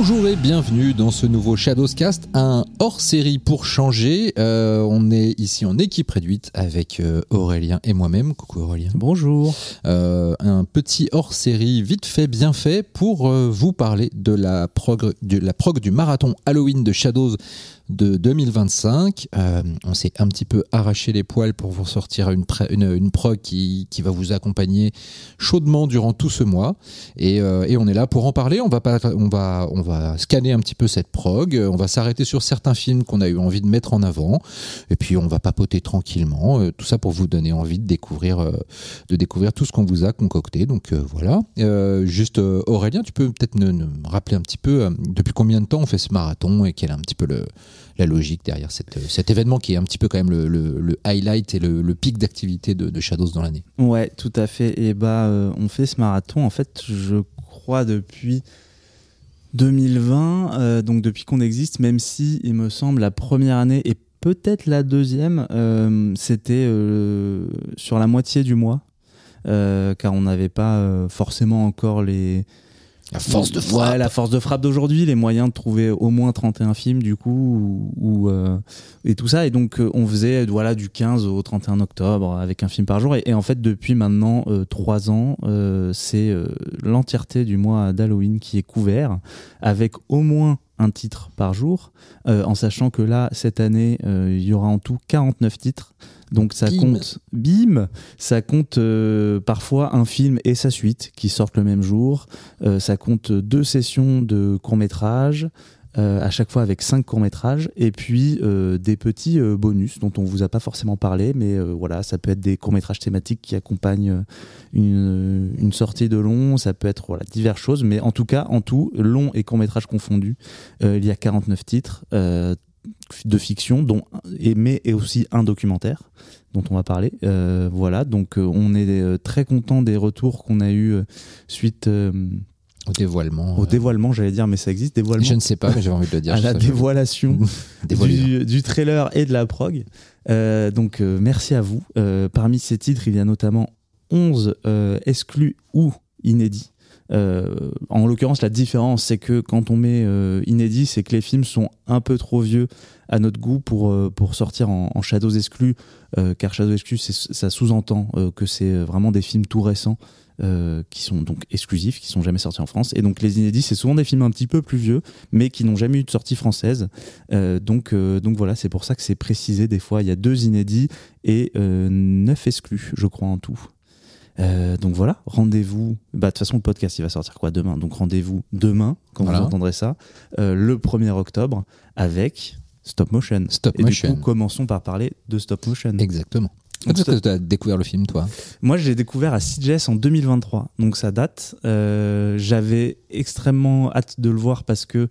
Bonjour et bienvenue dans ce nouveau Shadowscast, un hors-série pour changer. On est ici en équipe réduite avec Aurélien et moi-même. Coucou Aurélien. Bonjour. Un petit hors-série vite fait, bien fait pour vous parler de la prog du marathon Halloween de Shadows de 2025. On s'est un petit peu arraché les poils pour vous sortir une prog qui va vous accompagner chaudement durant tout ce mois. Et on est là pour en parler. On va scanner un petit peu cette prog. On va s'arrêter sur certains films qu'on a eu envie de mettre en avant. Et puis on va papoter tranquillement. Tout ça pour vous donner envie de découvrir tout ce qu'on vous a concocté. Donc voilà. Juste Aurélien, tu peux peut-être nous rappeler un petit peu depuis combien de temps on fait ce marathon et quel est un petit peu la logique derrière cet événement qui est un petit peu quand même le highlight et le pic d'activité de Shadows dans l'année. Ouais, tout à fait. Et on fait ce marathon, en fait, je crois depuis 2020, donc depuis qu'on existe, même si, il me semble, la première année et peut-être la deuxième, c'était sur la moitié du mois, car on n'avait pas forcément encore la force de frappe. Ouais, la force de frappe d'aujourd'hui, les moyens de trouver au moins 31 films du coup, et tout ça. Et donc on faisait du 15 au 31 octobre avec un film par jour. Et en fait depuis maintenant 3 ans, c'est l'entièreté du mois d'Halloween qui est couvert avec au moins un titre par jour, en sachant que là, cette année, il y aura en tout 49 titres. Donc ça compte parfois un film et sa suite qui sortent le même jour. Ça compte 2 sessions de courts-métrages, à chaque fois avec 5 courts-métrages, et puis des petits bonus dont on vous a pas forcément parlé, mais voilà, ça peut être des courts-métrages thématiques qui accompagnent une sortie de long, ça peut être diverses choses, mais en tout cas, en tout, long et courts-métrages confondus, il y a 49 titres de fiction, mais aussi un documentaire dont on va parler. Donc on est très content des retours qu'on a eu suite au dévoilement. Au dévoilement, j'allais dire, mais ça existe, dévoilement. Je ne sais pas, mais j'avais envie de le dire. À la dévoilation du trailer et de la prog. Donc merci à vous. Parmi ces titres, il y a notamment 11 exclus ou inédits. En l'occurrence, la différence, c'est que quand on met inédit, c'est que les films sont un peu trop vieux à notre goût pour sortir en Shadows exclus, car Shadows exclus, ça sous-entend que c'est vraiment des films tout récents qui sont donc exclusifs, qui sont jamais sortis en France. Et donc les inédits, c'est souvent des films un petit peu plus vieux, mais qui n'ont jamais eu de sortie française. Donc voilà, c'est pour ça que c'est précisé. Des fois, il y a 2 inédits et 9 exclus, je crois, en tout. Donc voilà, rendez-vous. De toute façon, le podcast il va sortir demain. Donc rendez-vous demain quand vous entendrez ça, le 1er octobre avec Stop Motion. Du coup, commençons par parler de Stop Motion. Exactement. Est-ce que tu as découvert le film, toi ? Moi, je l'ai découvert à Sitges en 2023, donc ça date. J'avais extrêmement hâte de le voir parce que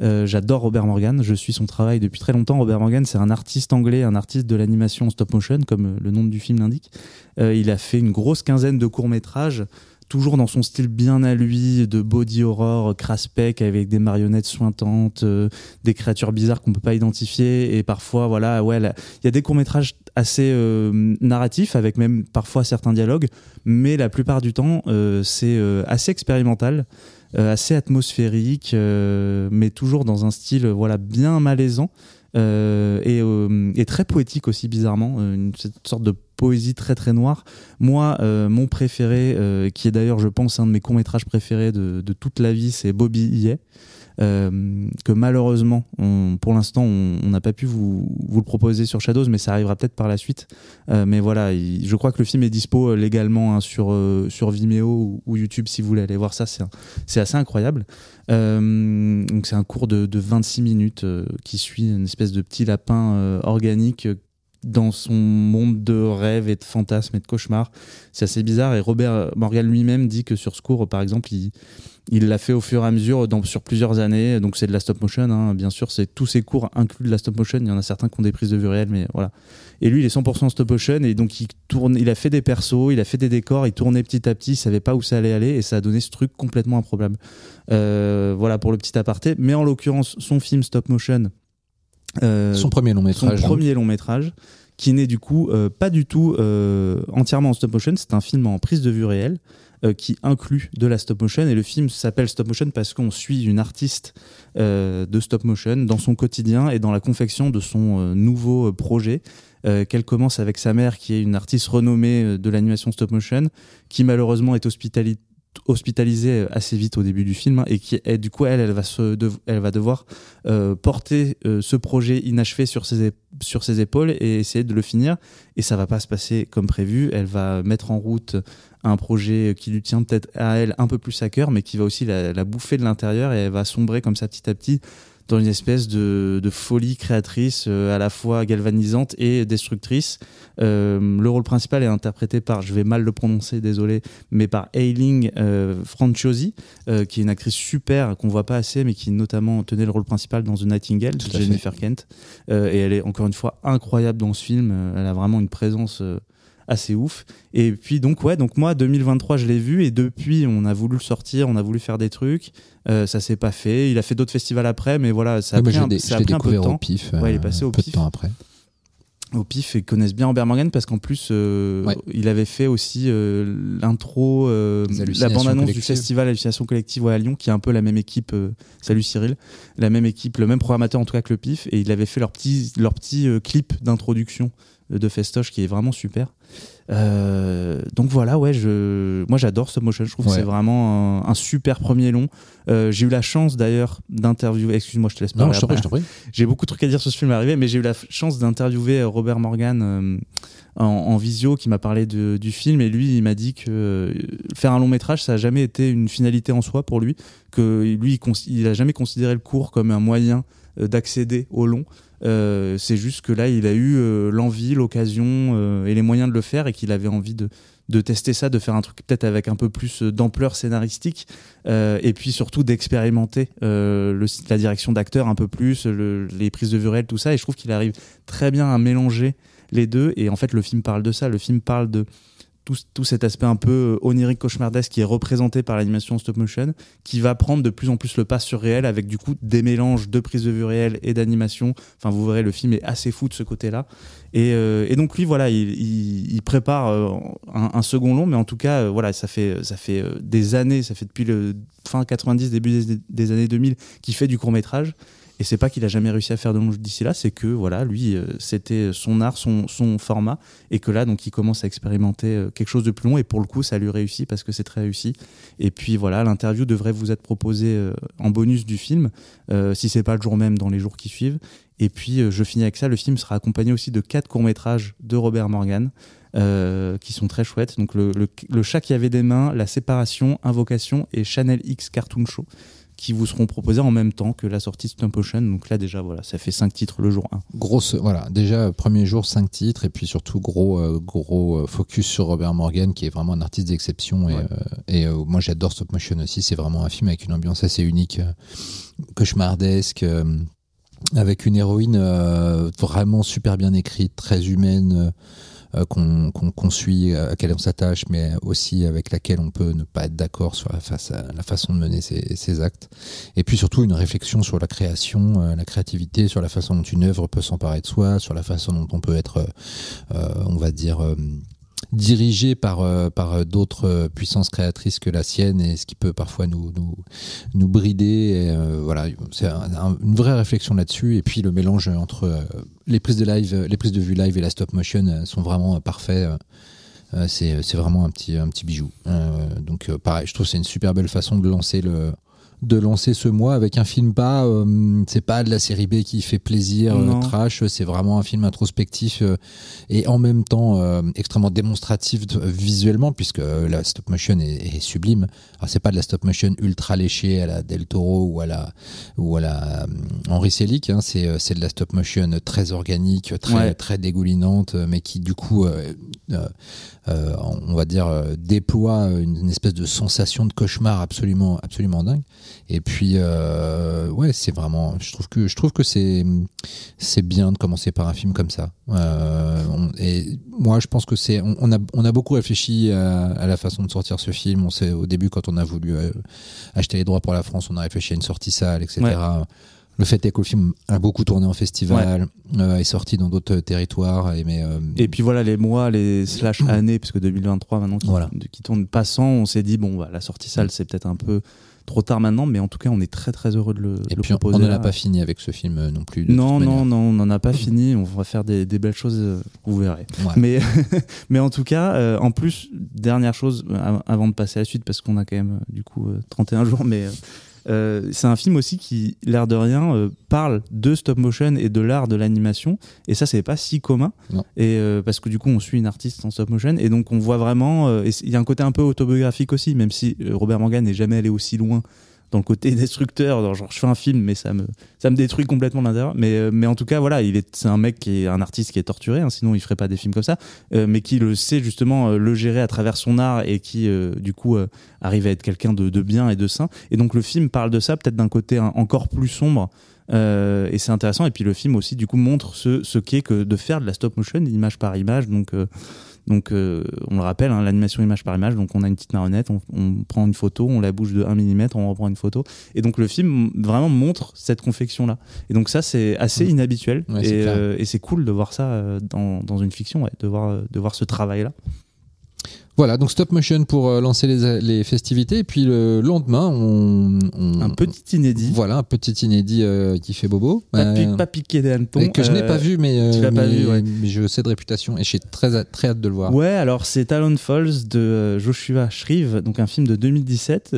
j'adore Robert Morgan. Je suis son travail depuis très longtemps. Robert Morgan, c'est un artiste anglais, un artiste de l'animation stop motion, comme le nom du film l'indique. Il a fait une grosse quinzaine de courts-métrages, toujours dans son style bien à lui, de body horror, crasse-pec, avec des marionnettes sointantes, des créatures bizarres qu'on peut pas identifier, et parfois, il y a des courts-métrages assez narratifs, avec même parfois certains dialogues, mais la plupart du temps, c'est assez expérimental, assez atmosphérique, mais toujours dans un style bien malaisant, et très poétique aussi, bizarrement, cette sorte de poésie très très noire. Moi, mon préféré, qui est d'ailleurs je pense un de mes courts-métrages préférés de toute la vie, c'est Bobby Hiey, que malheureusement pour l'instant on n'a pas pu vous le proposer sur Shadows, mais ça arrivera peut-être par la suite. Mais voilà, je crois que le film est dispo légalement sur Vimeo ou YouTube si vous voulez aller voir ça. C'est assez incroyable. Donc c'est un cours de 26 minutes qui suit une espèce de petit lapin organique dans son monde de rêves et de fantasmes et de cauchemars. C'est assez bizarre, et Robert Morgan lui-même dit que sur ce cours, par exemple, il l'a fait au fur et à mesure sur plusieurs années. Donc c'est de la stop motion, hein. Bien sûr, tous ses cours incluent de la stop motion. Il y en a certains qui ont des prises de vue réelles, mais voilà. Et lui, il est 100% stop motion, et donc il a fait des persos, il a fait des décors, il tournait petit à petit, il savait pas où ça allait aller, et ça a donné ce truc complètement improbable. Voilà pour le petit aparté. Mais en l'occurrence, son film stop motion, son premier long métrage, qui n'est du coup pas du tout entièrement en stop motion. C'est un film en prise de vue réelle, qui inclut de la stop motion, et le film s'appelle stop motion parce qu'on suit une artiste de stop motion dans son quotidien et dans la confection de son nouveau projet qu'elle commence avec sa mère, qui est une artiste renommée de l'animation stop motion, qui malheureusement est hospitalisée assez vite au début du film, hein, et qui est, du coup elle va devoir porter ce projet inachevé sur ses épaules et essayer de le finir, et ça va pas se passer comme prévu. Elle va mettre en route un projet qui lui tient peut-être à elle un peu plus à cœur, mais qui va aussi la bouffer de l'intérieur, et elle va sombrer comme ça petit à petit dans une espèce de folie créatrice à la fois galvanisante et destructrice. Le rôle principal est interprété par, je vais mal le prononcer, désolé, mais par Eiling Franciosi, qui est une actrice super qu'on voit pas assez, mais qui notamment tenait le rôle principal dans The Nightingale de Jennifer Kent. Et elle est encore une fois incroyable dans ce film. Elle a vraiment une présence assez ouf. Et puis donc moi 2023 je l'ai vu, et depuis on a voulu le sortir, on a voulu faire des trucs, ça s'est pas fait. Il a fait d'autres festivals après, mais voilà, ça a pris un peu de temps. Au PIF, il est passé au peu PIF. de temps après. Au PIF, et connaissent bien Robert Morgan parce qu'en plus il avait fait aussi l'intro, la bande-annonce du festival Hallucination Collective à Lyon, qui est un peu la même équipe, salut Cyril, la même équipe, le même programmateur en tout cas que le PIF, et il avait fait leur petit clip d'introduction de festoche qui est vraiment super. Donc voilà, moi j'adore stop motion, je trouve que c'est vraiment un super premier long. J'ai eu la chance d'ailleurs d'interviewer, excuse-moi je te laisse parler. Non, je t'en prie. J'ai beaucoup de trucs à dire sur ce film arrivé, mais j'ai eu la chance d'interviewer Robert Morgan en visio, qui m'a parlé du film, et lui il m'a dit que faire un long métrage ça a jamais été une finalité en soi pour lui, que lui il a jamais considéré le court comme un moyen d'accéder au long. C'est juste que là il a eu l'envie, l'occasion et les moyens de le faire, et qu'il avait envie de tester ça, de faire un truc peut-être avec un peu plus d'ampleur scénaristique, et puis surtout d'expérimenter la direction d'acteur un peu plus, les prises de vue réelles, tout ça. Et je trouve qu'il arrive très bien à mélanger les deux, et en fait le film parle de ça. Le film parle de tout cet aspect un peu onirique, cauchemardesque qui est représenté par l'animation stop motion, qui va prendre de plus en plus le pas sur réel, avec du coup des mélanges de prises de vue réelles et d'animation. Enfin, vous verrez, le film est assez fou de ce côté-là. Et donc lui, voilà, il prépare un second long, mais en tout cas, voilà, ça fait des années, ça fait depuis le fin 90, début des années 2000, qu'il fait du court-métrage. Et c'est pas qu'il a jamais réussi à faire de long d'ici là, c'est que voilà, lui, c'était son art, son format, et que là, donc, il commence à expérimenter quelque chose de plus long, et pour le coup, ça lui réussit parce que c'est très réussi. Et puis voilà, l'interview devrait vous être proposée en bonus du film, si c'est pas le jour même, dans les jours qui suivent. Et puis, je finis avec ça, le film sera accompagné aussi de 4 courts-métrages de Robert Morgan, qui sont très chouettes. Donc, le chat qui avait des mains, La Séparation, Invocation et Channel X Cartoon Show, qui vous seront proposés en même temps que la sortie de Stop Motion. Donc là déjà voilà, ça fait 5 titres le jour 1. Voilà, déjà premier jour 5 titres, et puis surtout gros focus sur Robert Morgan, qui est vraiment un artiste d'exception. Et moi j'adore Stop Motion aussi, c'est vraiment un film avec une ambiance assez unique, cauchemardesque, avec une héroïne vraiment super bien écrite, très humaine, qu'on suit, à laquelle on s'attache, mais aussi avec laquelle on peut ne pas être d'accord sur la façon de mener ses actes. Et puis surtout une réflexion sur la création, la créativité, sur la façon dont une œuvre peut s'emparer de soi, sur la façon dont on peut être, on va dire, dirigé par d'autres puissances créatrices que la sienne, et ce qui peut parfois nous brider. Et, voilà, c'est une vraie réflexion là-dessus. Et puis le mélange entre les prises de vue live et la stop motion sont vraiment parfaits. C'est vraiment un petit bijou. Donc pareil, je trouve que c'est une super belle façon de lancer ce mois avec un film c'est pas de la série B qui fait plaisir, trash, c'est vraiment un film introspectif et en même temps extrêmement démonstratif visuellement, puisque la stop motion est sublime. Alors c'est pas de la stop motion ultra léchée à la Del Toro ou à la Henry Selick, hein, c'est de la stop motion très organique, très dégoulinante, mais qui du coup on va dire déploie une espèce de sensation de cauchemar absolument dingue. Et puis c'est vraiment, je trouve que c'est bien de commencer par un film comme ça. Et moi je pense que on a beaucoup réfléchi à la façon de sortir ce film. On sait, au début, quand on a voulu acheter les droits pour la France, on a réfléchi à une sortie salle, etc. Le fait est que le film a beaucoup tourné en festival, est sorti dans d'autres territoires. Et puis voilà, les mois, les / années, puisque 2023 maintenant qui tourne passant, on s'est dit, bon, la sortie salle, c'est peut-être un peu trop tard maintenant, mais en tout cas, on est très très heureux de le proposer. On n'en a pas fini avec ce film non plus. Non, on n'en a pas fini. On va faire des belles choses, vous verrez. Ouais. Mais en tout cas, en plus, dernière chose, avant de passer à la suite, parce qu'on a quand même du coup 31 jours, mais c'est un film aussi qui, l'air de rien, parle de stop motion et de l'art de l'animation. Et ça, c'est pas si commun. Et parce que du coup, on suit une artiste en stop motion, et donc on voit vraiment. Il y a un côté un peu autobiographique aussi, même si Robert Morgan n'est jamais allé aussi loin dans le côté destructeur, genre je fais un film mais ça me détruit complètement l'intérieur, mais en tout cas voilà, c'est un mec qui est un artiste qui est torturé, hein, sinon il ferait pas des films comme ça, mais qui le sait justement le gérer à travers son art, et qui du coup arrive à être quelqu'un de bien et de sain, et donc le film parle de ça peut-être d'un côté encore plus sombre, et c'est intéressant. Et puis le film aussi du coup montre ce qu'est que de faire de la stop motion image par image, donc on le rappelle, hein, l'animation image par image, donc on a une petite marionnette, on prend une photo, on la bouge de 1 mm, on reprend une photo, et donc le film vraiment montre cette confection là, et donc ça c'est assez inhabituel, et c'est cool de voir ça dans une fiction, de voir ce travail là. Voilà, donc stop motion pour lancer les festivités, et puis le lendemain, un petit inédit. Voilà, un petit inédit qui fait bobo. Pas piqué des hannetons. Que je n'ai pas vu, mais mais je sais de réputation, et j'ai très hâte de le voir. Ouais, alors c'est Talon Falls de Joshua Shreve, donc un film de 2017,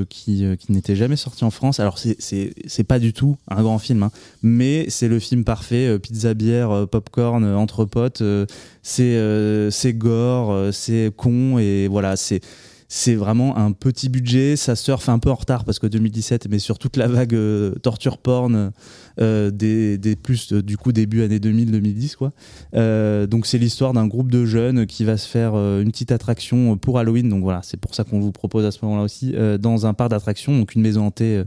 qui n'était jamais sorti en France. Alors c'est pas du tout un grand film, hein, mais c'est le film parfait, pizza, bière, popcorn, entre potes, c'est gore, c'est con, et voilà, c'est vraiment un petit budget, ça surfe un peu en retard parce que 2017, mais sur toute la vague torture porn des plus du coup début années 2000-2010 quoi. Donc c'est l'histoire d'un groupe de jeunes qui va se faire une petite attraction pour Halloween, donc voilà, c'est pour ça qu'on vous propose à ce moment-là aussi dans un parc d'attractions, donc une maison hantée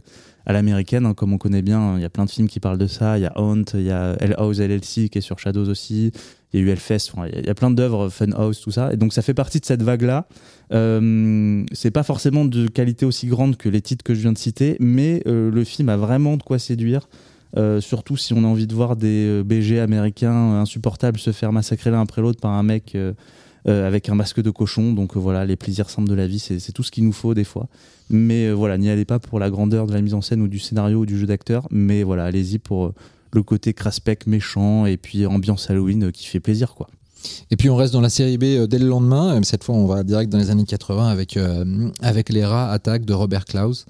à l'américaine, hein, comme on connaît bien. Il y a plein de films qui parlent de ça. Il y a Haunt, il y a Hell House LLC qui est sur Shadows aussi. Il y a eu Hellfest. Enfin, il y a plein d'œuvres, Funhouse, tout ça. Et donc ça fait partie de cette vague-là. C'est pas forcément de qualité aussi grande que les titres que je viens de citer, mais le film a vraiment de quoi séduire. Surtout si on a envie de voir des BG américains insupportables se faire massacrer l'un après l'autre par un mec avec un masque de cochon. Donc voilà, les plaisirs simples de la vie, c'est tout ce qu'il nous faut des fois. Mais voilà, n'y allez pas pour la grandeur de la mise en scène ou du scénario ou du jeu d'acteur, mais voilà, allez-y pour le côté craspec méchant et puis ambiance Halloween qui fait plaisir, quoi. Et puis on reste dans la série B dès le lendemain. Cette fois, on va direct dans les années 80 avec Les Rats Attaquent de Robert Clouse.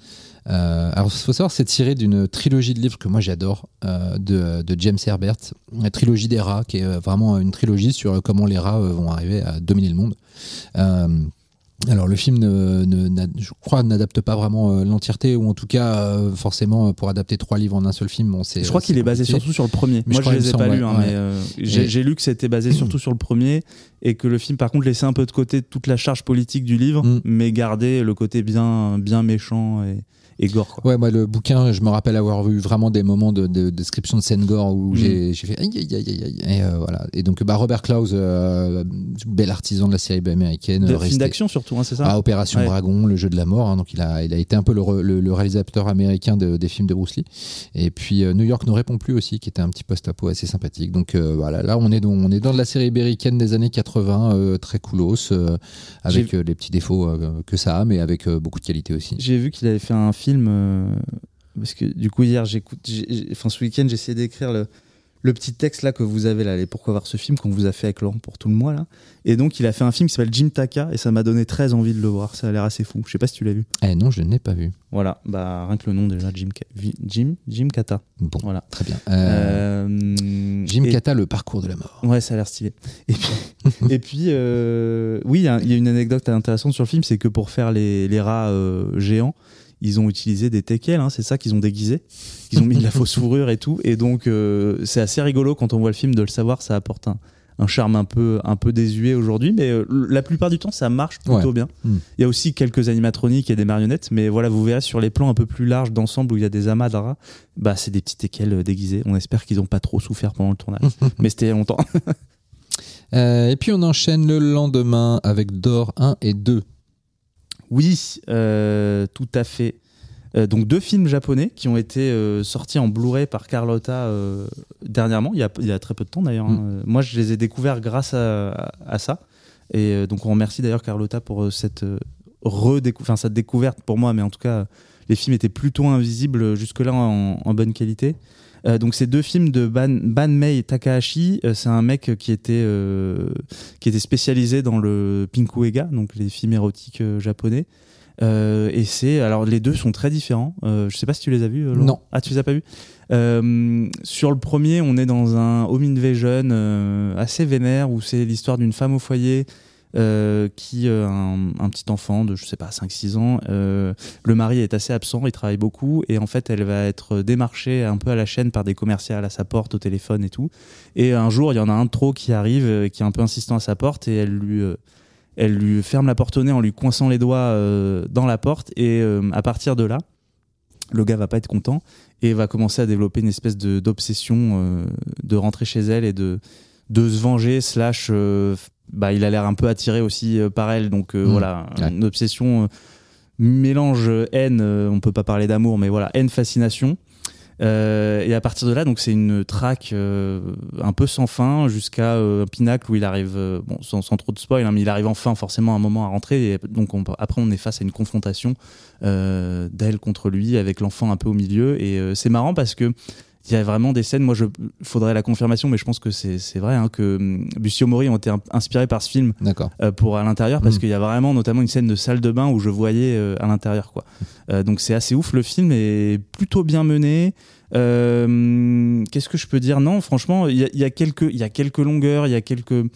Alors, il faut savoir, c'est tiré d'une trilogie de livres que moi j'adore, de James Herbert, la trilogie des rats, qui est vraiment une trilogie sur comment les rats vont arriver à dominer le monde. Alors le film, je crois, n'adapte pas vraiment l'entièreté, ou en tout cas, forcément, pour adapter 3 livres en un seul film, je crois qu'il est basé surtout sur le premier. Mais moi, je les ai pas lus, mais j'ai lu que c'était basé surtout sur le premier, et que le film, par contre, laissait un peu de côté toute la charge politique du livre, mais gardait le côté bien méchant et gore, quoi. Ouais, moi le bouquin, je me rappelle avoir vu vraiment des moments de description de scène gore où j'ai fait aïe aïe aïe aïe, et voilà. Et donc Robert Clouse, bel artisan de la série B américaine, film d'action surtout, hein, c'est ça. Opération Dragon, le jeu de la mort, hein, donc il a été un peu le réalisateur américain des films de Bruce Lee. Et puis New York ne répond plus aussi, qui était un petit post-apo assez sympathique. Donc voilà, là on est dans de la série américaine des années 80, très coolos, avec les petits défauts que ça a, mais avec beaucoup de qualité aussi. J'ai vu qu'il avait fait un film parce que du coup hier ce week-end j'ai essayé d'écrire le petit texte là que vous avez là, les pourquoi voir ce film qu'on vous a fait avec Laurent pour tout le mois là, et donc il a fait un film qui s'appelle Jim Taka, et ça m'a donné très envie de le voir, ça a l'air assez fou. Je sais pas si tu l'as vu. Non, je ne l'ai pas vu. Voilà, rien que le nom déjà, Jim Kata. Bon, voilà, très bien. Jim Kata, le parcours de la mort. Ouais, ça a l'air stylé. Et puis oui, il y a une anecdote intéressante sur le film, c'est que pour faire les rats géants, ils ont utilisé des teckels, hein, c'est ça qu'ils ont déguisé. Ils ont mis de la fausse fourrure et tout. Et donc, c'est assez rigolo quand on voit le film de le savoir. Ça apporte un charme un peu désuet aujourd'hui. Mais la plupart du temps, ça marche plutôt bien. Il y a aussi quelques animatroniques et des marionnettes. Mais voilà, vous verrez sur les plans un peu plus larges d'ensemble où il y a des amas de rats, c'est des petits teckels déguisés. On espère qu'ils n'ont pas trop souffert pendant le tournage. Mais c'était il y a longtemps. Et puis, on enchaîne le lendemain avec Dor 1 et 2. Oui, tout à fait. Donc 2 films japonais qui ont été sortis en Blu-ray par Carlotta dernièrement, il y a très peu de temps d'ailleurs. Moi je les ai découverts grâce à ça. Et donc on remercie d'ailleurs Carlotta pour cette découverte pour moi, mais en tout cas les films étaient plutôt invisibles jusque-là en bonne qualité. Donc ces 2 films de Banmei Takahashi, c'est un mec qui était spécialisé dans le pinku-ega, donc les films érotiques japonais. Et alors les 2 sont très différents. Je sais pas si tu les as vus, Laurent. Non. Ah, tu les as pas vus. Sur le premier, on est dans un home invasion assez vénère où c'est l'histoire d'une femme au foyer qui un petit enfant de je sais pas 5-6 ans. Le mari est assez absent, il travaille beaucoup et en fait elle va être démarchée un peu à la chaîne par des commerciales à sa porte au téléphone et tout. Et un jour il y en a un de trop qui arrive, qui est un peu insistant à sa porte et elle lui ferme la porte au nez en lui coinçant les doigts dans la porte et à partir de là le gars va pas être content et va commencer à développer une espèce d'obsession de rentrer chez elle et de se venger il a l'air un peu attiré aussi par elle, donc voilà, une obsession mélange haine, on peut pas parler d'amour, mais voilà, haine fascination. Et à partir de là, donc c'est une traque un peu sans fin jusqu'à un pinacle où il arrive, sans trop de spoil, hein, mais il arrive enfin forcément à un moment à rentrer. Et donc après, on est face à une confrontation d'elle contre lui avec l'enfant un peu au milieu. Et c'est marrant parce que il y a vraiment des scènes, moi faudrait la confirmation, mais je pense que c'est vrai, hein, que Bussy Omori ont été inspirés par ce film pour à l'intérieur, parce qu'il y a vraiment notamment une scène de salle de bain où je voyais à l'intérieur, quoi. Donc c'est assez ouf, le film est plutôt bien mené. Qu'est-ce que je peux dire? Non, franchement, il y a quelques longueurs, il y a quelques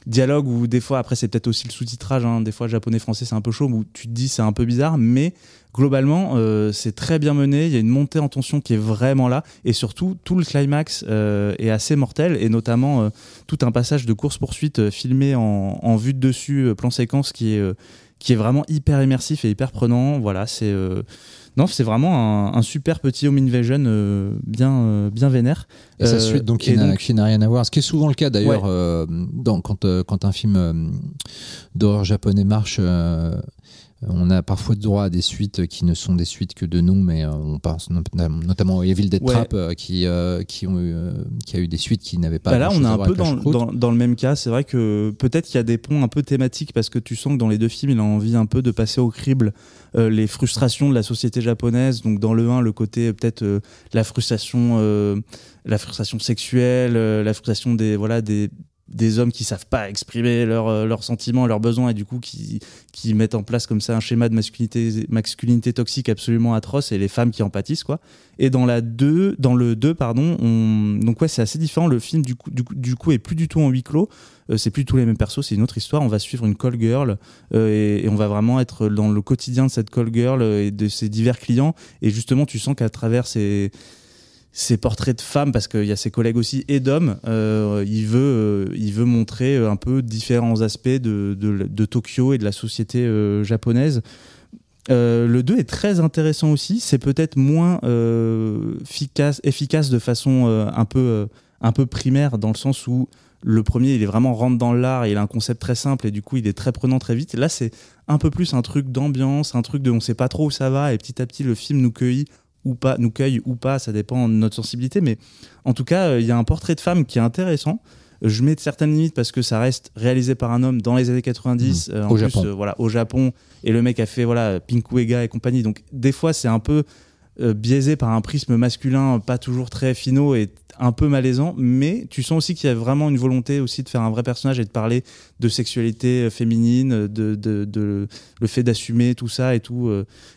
dialogues où des fois, après c'est peut-être aussi le sous-titrage, hein, des fois japonais-français c'est un peu chaud, où tu te dis c'est un peu bizarre, mais globalement c'est très bien mené, il y a une montée en tension qui est vraiment là, et surtout tout le climax est assez mortel, et notamment tout un passage de course-poursuite filmé en vue de dessus, plan séquence qui est vraiment hyper immersif et hyper prenant. Voilà, c'est vraiment un super petit home invasion bien vénère. Et sa suite donc qui n'a rien à voir, ce qui est souvent le cas d'ailleurs, quand un film d'horreur japonais marche. On a parfois droit à des suites qui ne sont des suites que de nom, mais on pense notamment à Evil Dead Trap qui a eu des suites qui n'avaient pas. Là, on est un peu dans le même cas. C'est vrai que peut-être qu'il y a des ponts un peu thématiques parce que tu sens que dans les 2 films, il a envie un peu de passer au crible les frustrations de la société japonaise. Donc dans le 1, le côté peut-être la frustration sexuelle, la frustration des hommes qui savent pas exprimer leurs sentiments, leurs besoins, et du coup qui mettent en place comme ça un schéma de masculinité toxique absolument atroce, et les femmes qui en pâtissent, quoi. Et dans le 2, donc c'est assez différent. Le film du coup est plus du tout en huis clos, c'est plus tous les mêmes persos, c'est une autre histoire. On va suivre une call girl et on va vraiment être dans le quotidien de cette call girl et de ses divers clients, et justement tu sens qu'à travers ces portraits de femmes, parce qu'il y a ses collègues aussi, et d'hommes, il veut montrer un peu différents aspects de Tokyo et de la société japonaise. Le 2 est très intéressant aussi, c'est peut-être moins efficace de façon un peu primaire, dans le sens où le premier, il est vraiment rentre dans l'art et il a un concept très simple, et du coup il est très prenant très vite. Et là, c'est un peu plus un truc d'ambiance, un truc de on sait pas trop où ça va, et petit à petit le film nous cueille ou pas, ça dépend de notre sensibilité, mais en tout cas il y a un portrait de femme qui est intéressant. Je mets de certaines limites parce que ça reste réalisé par un homme dans les années 90 au Japon, et le mec a fait Pinku-ega et compagnie, donc des fois c'est un peu biaisé par un prisme masculin pas toujours très finaux et un peu malaisant, mais tu sens aussi qu'il y a vraiment une volonté aussi de faire un vrai personnage et de parler de sexualité féminine, de le fait d'assumer tout ça et tout,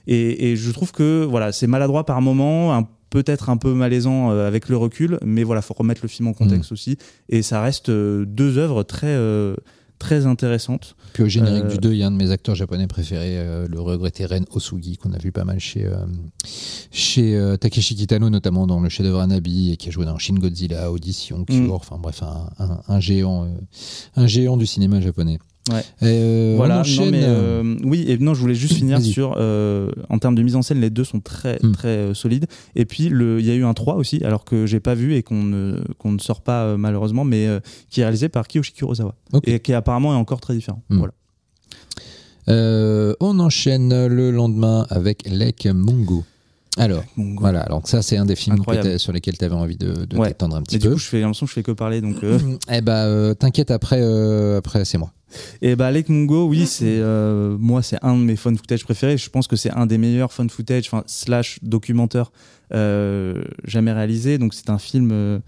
et je trouve que c'est maladroit par moments, peut-être un peu malaisant avec le recul, mais faut remettre le film en contexte aussi, et ça reste 2 œuvres très intéressante. Puis au générique du 2, il y a un de mes acteurs japonais préférés, le regretté Ren Osugi, qu'on a vu pas mal chez Takeshi Kitano, notamment dans le chef-d'œuvre Anabi, et qui a joué dans Shin Godzilla, Audition, Cure, enfin bref, un géant du cinéma japonais. Ouais. Voilà, enchaîne... je voulais juste finir sur en termes de mise en scène, les 2 sont très solides, et puis il y a eu un 3 aussi, alors que j'ai pas vu et qu'on ne sort pas malheureusement, mais qui est réalisé par Kiyoshi Kurosawa, et qui apparemment est encore très différent. Voilà. On enchaîne le lendemain avec Lake Mungo. Alors, voilà. Alors ça, c'est un des films sur lesquels tu avais envie de t'étendre un petit peu. Du coup, j'ai l'impression que je fais que parler. Donc, t'inquiète, après c'est moi. Et Lake Mungo, oui, c'est moi, c'est un de mes found footage préférés. Je pense que c'est un des meilleurs found footage / documentaire jamais réalisé. Donc c'est un film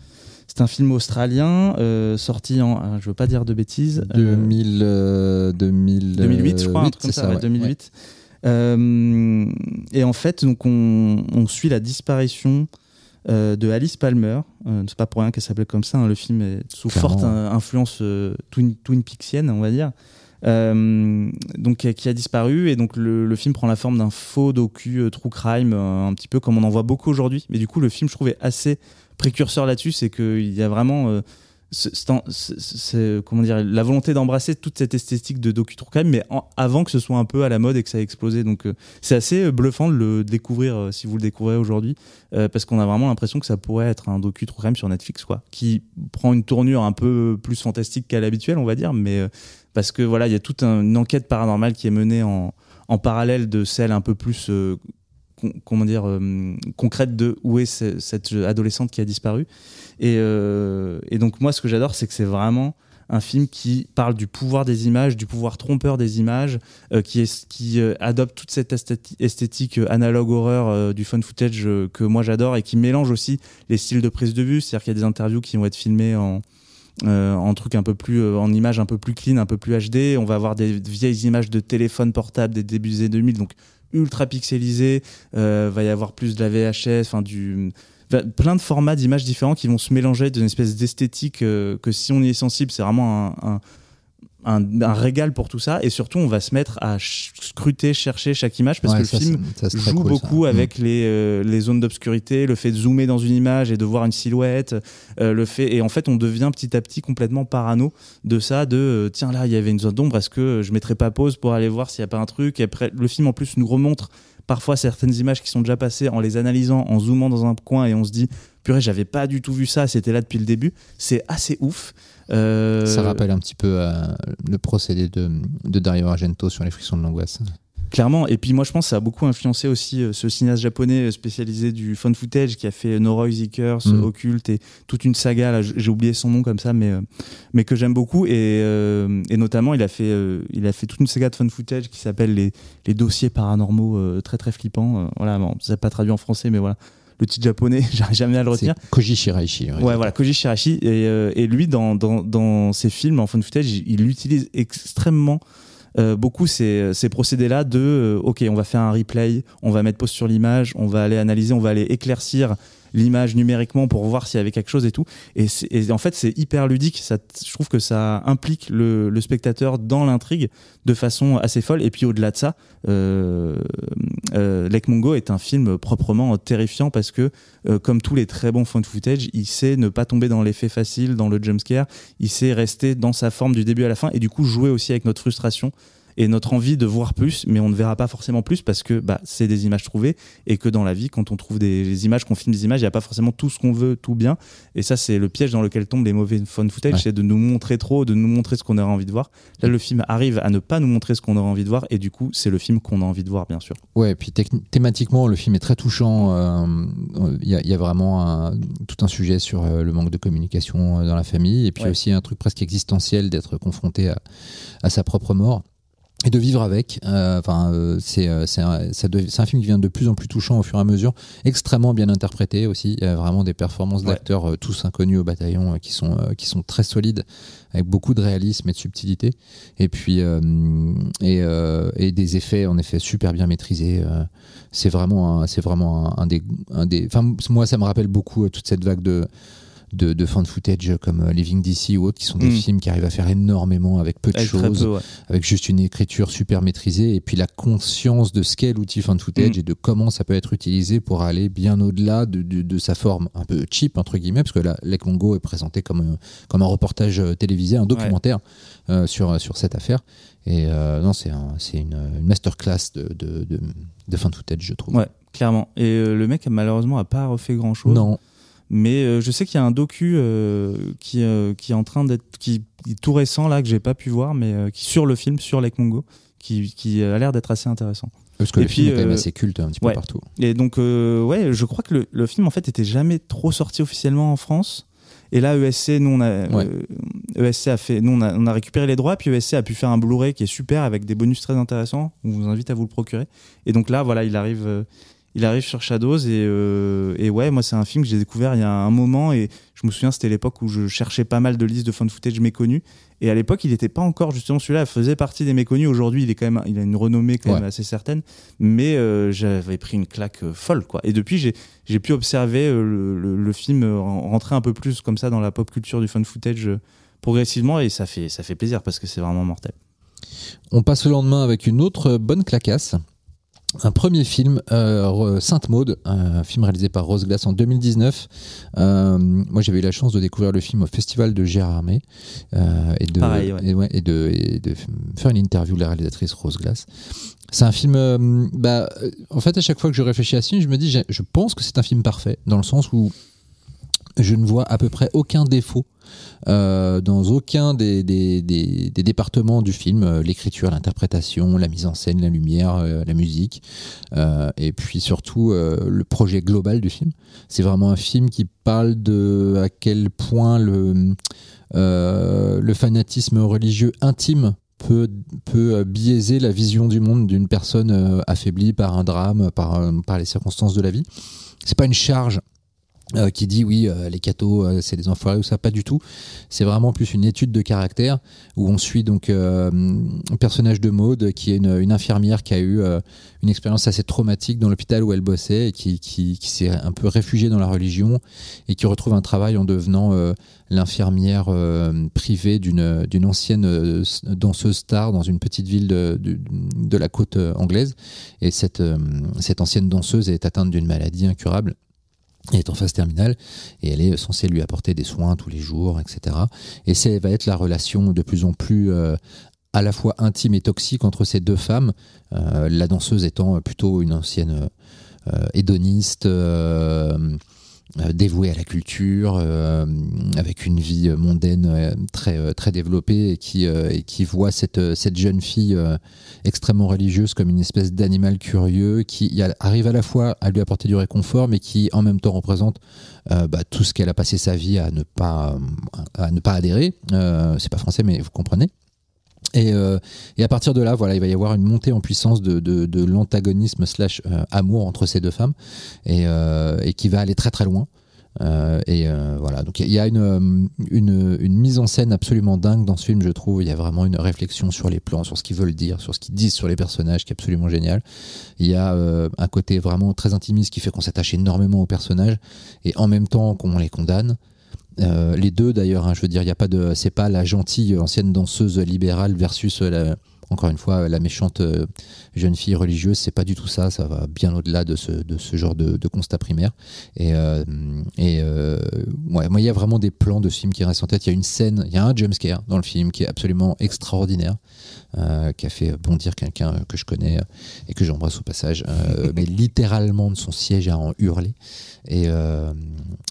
australien sorti en, je veux pas dire de bêtises, 2008, je crois, un truc comme ça, 2008. Et en fait, donc on suit la disparition de Alice Palmer. C'est pas pour rien qu'elle s'appelle comme ça, hein. Le film est sous forte influence Twin Peaksienne, on va dire. Donc qui a disparu, et donc le film prend la forme d'un faux docu true crime, un petit peu comme on en voit beaucoup aujourd'hui. Mais du coup, le film, je trouvais assez précurseur là-dessus, c'est qu'il y a vraiment comment dire, la volonté d'embrasser toute cette esthétique de docu true crime, mais avant que ce soit un peu à la mode et que ça a explosé. Donc c'est assez bluffant de le découvrir si vous le découvrez aujourd'hui, parce qu'on a vraiment l'impression que ça pourrait être un docu true crime sur Netflix, quoi, qui prend une tournure un peu plus fantastique qu'à l'habituel, on va dire, mais parce que voilà, il y a toute une enquête paranormale qui est menée en parallèle de celle un peu plus comment dire, concrète de où est cette adolescente qui a disparu. Et donc moi, ce que j'adore, c'est que c'est vraiment un film qui parle du pouvoir des images, du pouvoir trompeur des images, qui adopte toute cette esthétique analogue horreur du found footage que moi j'adore, et qui mélange aussi les styles de prise de vue. C'est-à-dire qu'il y a des interviews qui vont être filmées en truc un peu plus en images un peu plus clean, un peu plus HD. On va avoir des vieilles images de téléphone portable des débuts des années 2000, donc ultra pixelisé, va y avoir plus de la VHS, plein de formats d'images différents qui vont se mélanger d'une espèce d'esthétique que si on y est sensible, c'est vraiment un régal pour tout ça. Et surtout, on va se mettre à scruter, chercher chaque image, parce que le film joue beaucoup avec les zones d'obscurité, le fait de zoomer dans une image et de voir une silhouette, et en fait on devient petit à petit complètement parano de ça, tiens, là il y avait une zone d'ombre, est-ce que je mettrais pas pause pour aller voir s'il y a pas un truc. Et après, le film en plus nous remontre parfois certaines images qui sont déjà passées en les analysant, en zoomant dans un coin, et on se dit purée, j'avais pas du tout vu ça, c'était là depuis le début. C'est assez ouf. Ça rappelle un petit peu le procédé de Dario Argento sur Les Frissons de l'angoisse. Clairement. Et puis moi je pense que ça a beaucoup influencé aussi ce cinéaste japonais spécialisé du found footage qui a fait Noroi Seekers, Occult et toute une saga, là, j'ai oublié son nom comme ça, mais que j'aime beaucoup, et notamment il a fait toute une saga de found footage qui s'appelle les dossiers paranormaux, très très flippants. Voilà, bon, c'est pas traduit en français, mais voilà. Le titre japonais, j'arrive jamais à le retenir. C'est Koji Shiraishi. Ouais, voilà, Koji Shiraishi. Et lui, dans ses films en found footage, il utilise extrêmement beaucoup ces procédés-là ok, on va faire un replay, on va mettre pause sur l'image, on va aller analyser, on va aller éclaircir l'image numériquement pour voir s'il y avait quelque chose et tout. Et en fait, c'est hyper ludique. Je trouve que ça implique le spectateur dans l'intrigue de façon assez folle. Et puis au-delà de ça, Lake Mungo est un film proprement terrifiant, parce que comme tous les très bons found footage, il sait ne pas tomber dans l'effet facile, dans le jumpscare. Il sait rester dans sa forme du début à la fin, et du coup jouer aussi avec notre frustration et notre envie de voir plus, mais on ne verra pas forcément plus, parce que c'est des images trouvées, et que dans la vie, quand on trouve des images, qu'on filme des images, il n'y a pas forcément tout ce qu'on veut, tout bien. Et ça, c'est le piège dans lequel tombent les mauvais found footage, c'est de nous montrer trop, de nous montrer ce qu'on aurait envie de voir. Là, le film arrive à ne pas nous montrer ce qu'on aurait envie de voir, et du coup, c'est le film qu'on a envie de voir, bien sûr. Ouais, et puis thématiquement, le film est très touchant. Il y a vraiment tout un sujet sur le manque de communication dans la famille, et puis aussi un truc presque existentiel d'être confronté à sa propre mort. Et de vivre avec. C'est un film qui devient de plus en plus touchant au fur et à mesure, extrêmement bien interprété aussi. Il y a vraiment des performances d'acteurs tous inconnus au bataillon qui sont très solides, avec beaucoup de réalisme et de subtilité. Et puis et des effets en effet super bien maîtrisés. C'est vraiment un des. Enfin, moi, ça me rappelle beaucoup toute cette vague de found footage comme Living DC ou autres, qui sont des films qui arrivent à faire énormément avec peu de choses, avec juste une écriture super maîtrisée, et puis la conscience de ce qu'est l'outil found footage et de comment ça peut être utilisé pour aller bien au-delà de sa forme un peu cheap entre guillemets, parce que là, Lake Mungo est présenté comme un reportage télévisé, un documentaire sur cette affaire. Et non, c'est une masterclass de found footage, je trouve. Ouais, clairement. Et le mec malheureusement a pas refait grand-chose. Non. Mais je sais qu'il y a un docu qui est en train d'être, qui est tout récent là, que j'ai pas pu voir, mais qui sur le film, sur Lake Mungo, qui a l'air d'être assez intéressant. Parce que et le film puis, est quand même assez culte un petit peu partout. Et donc, je crois que le film, en fait, était jamais trop sorti officiellement en France. Et là, ESC, nous, ESC a fait, nous, on a récupéré les droits, puis ESC a pu faire un Blu-ray qui est super avec des bonus très intéressants. On vous invite à vous le procurer. Et donc là, voilà, il arrive sur Shadows et ouais, moi, c'est un film que j'ai découvert il y a un moment et je me souviens, c'était l'époque où je cherchais pas mal de listes de found footage méconnus. Et à l'époque, il n'était pas encore, justement, celui-là faisait partie des méconnus. Aujourd'hui, il a une renommée quand même assez certaine. Mais j'avais pris une claque folle, quoi. Et depuis, j'ai pu observer le film rentrer un peu plus comme ça dans la pop culture du found footage progressivement. Et ça fait plaisir parce que c'est vraiment mortel. On passe le lendemain avec une autre bonne clacasse. Un premier film, Sainte Maud, un film réalisé par Rose Glass en 2019. Moi, j'avais eu la chance de découvrir le film au festival de Gérardmer et de faire une interview de la réalisatrice Rose Glass. C'est un film. En fait, à chaque fois que je réfléchis à ce film, je me dis, je pense que c'est un film parfait, dans le sens où je ne vois à peu près aucun défaut dans aucun des départements du film, l'écriture, l'interprétation, la mise en scène, la lumière, la musique, et puis surtout le projet global du film. C'est vraiment un film qui parle de à quel point le fanatisme religieux intime peut biaiser la vision du monde d'une personne affaiblie par un drame, par les circonstances de la vie. C'est pas une charge qui dit oui, les cathos c'est des enfoirés ou ça, pas du tout. C'est vraiment plus une étude de caractère où on suit donc un personnage de Maud qui est une infirmière qui a eu une expérience assez traumatique dans l'hôpital où elle bossait et qui s'est un peu réfugiée dans la religion et qui retrouve un travail en devenant l'infirmière privée d'une ancienne danseuse star dans une petite ville de la côte anglaise. Et cette ancienne danseuse est atteinte d'une maladie incurable. Elle est en phase terminale et elle est censée lui apporter des soins tous les jours, etc. Et ça va être la relation de plus en plus à la fois intime et toxique entre ces deux femmes, la danseuse étant plutôt une ancienne hédoniste, dévouée à la culture, avec une vie mondaine très, très développée et qui voit cette jeune fille extrêmement religieuse comme une espèce d'animal curieux qui arrive à la fois à lui apporter du réconfort mais qui en même temps représente tout ce qu'elle a passé sa vie à ne pas adhérer. C'est pas français mais vous comprenez. Et à partir de là, voilà, il va y avoir une montée en puissance de l'antagonisme / amour entre ces deux femmes et qui va aller très très loin. Voilà, donc il y a une mise en scène absolument dingue dans ce film, je trouve. Il y a vraiment une réflexion sur les plans, sur ce qu'ils veulent dire, sur ce qu'ils disent sur les personnages, qui est absolument génial. Il y a un côté vraiment très intimiste qui fait qu'on s'attache énormément aux personnages et en même temps qu'on les condamne. Les deux d'ailleurs, hein, je veux dire, c'est pas la gentille ancienne danseuse libérale versus encore une fois la méchante jeune fille religieuse, c'est pas du tout ça va bien au-delà de ce genre de constat primaire. Moi il y a vraiment des plans de ce film qui restent en tête. Il y a un jumpscare dans le film qui est absolument extraordinaire, qui a fait bondir quelqu'un que je connais et que j'embrasse au passage, mais littéralement de son siège à en hurler. Et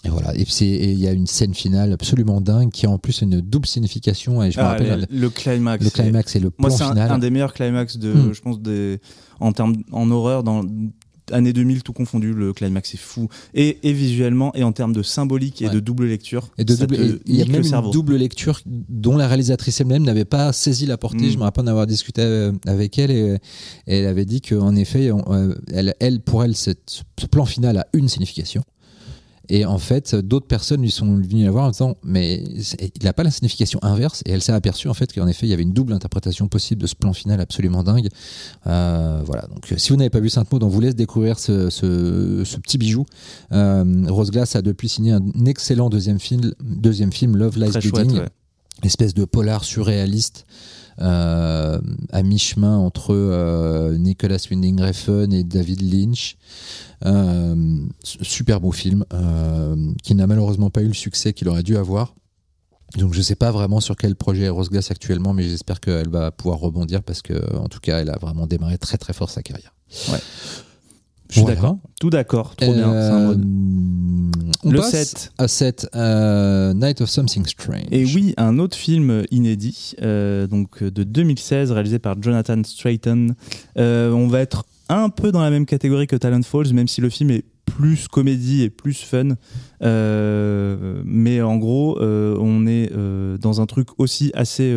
voilà. Et il y a une scène finale absolument dingue qui a en plus une double signification. Et je me rappelle le climax. Le climax et le plan final. Moi, c'est un des meilleurs climax je pense, en horreur dans années 2000 tout confondu. Le climax est fou et visuellement et en termes de symbolique et de double lecture. Il y a même une double lecture dont la réalisatrice elle-même n'avait pas saisi la portée. Je me rappelle en avoir discuté avec elle et elle avait dit qu'en effet, pour elle, ce plan final a une signification. Et en fait, d'autres personnes lui sont venues la voir en disant mais il n'a pas la signification inverse. Et elle s'est aperçue en fait qu'en effet, il y avait une double interprétation possible de ce plan final absolument dingue. Voilà. Donc, si vous n'avez pas vu Sainte Maud, on vous laisse découvrir ce petit bijou. Rose Glass a depuis signé un excellent deuxième film, Love Lies Bleeding, espèce de polar surréaliste. À mi-chemin entre Nicolas Winding Refn et David Lynch. Super beau film qui n'a malheureusement pas eu le succès qu'il aurait dû avoir. Donc je sais pas vraiment sur quel projet est Rose Glass actuellement, mais j'espère qu'elle va pouvoir rebondir parce que en tout cas elle a vraiment démarré très très fort sa carrière. Ouais. Je suis d'accord. Tout d'accord. Trop bien. C'est un mode. On passe à 7, Night of Something Strange. Et oui, un autre film inédit, donc de 2016, réalisé par Jonathan Strahan. On va être un peu dans la même catégorie que Talent Falls, même si le film est plus comédie et plus fun, mais en gros on est dans un truc aussi assez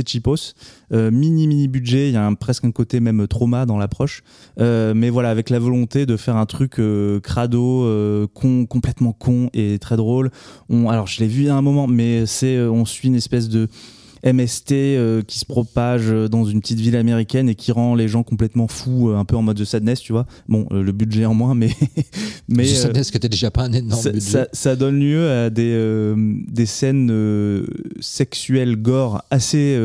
cheapos, mini budget, il y a presque un côté même trauma dans l'approche, mais voilà, avec la volonté de faire un truc crado, complètement con et très drôle. Alors je l'ai vu à un moment, mais on suit une espèce de MST qui se propage dans une petite ville américaine et qui rend les gens complètement fous, un peu en mode The Sadness, tu vois. Bon, le budget en moins, mais The Sadness qui était déjà pas un énorme budget. Ça donne lieu à des scènes sexuelles gore assez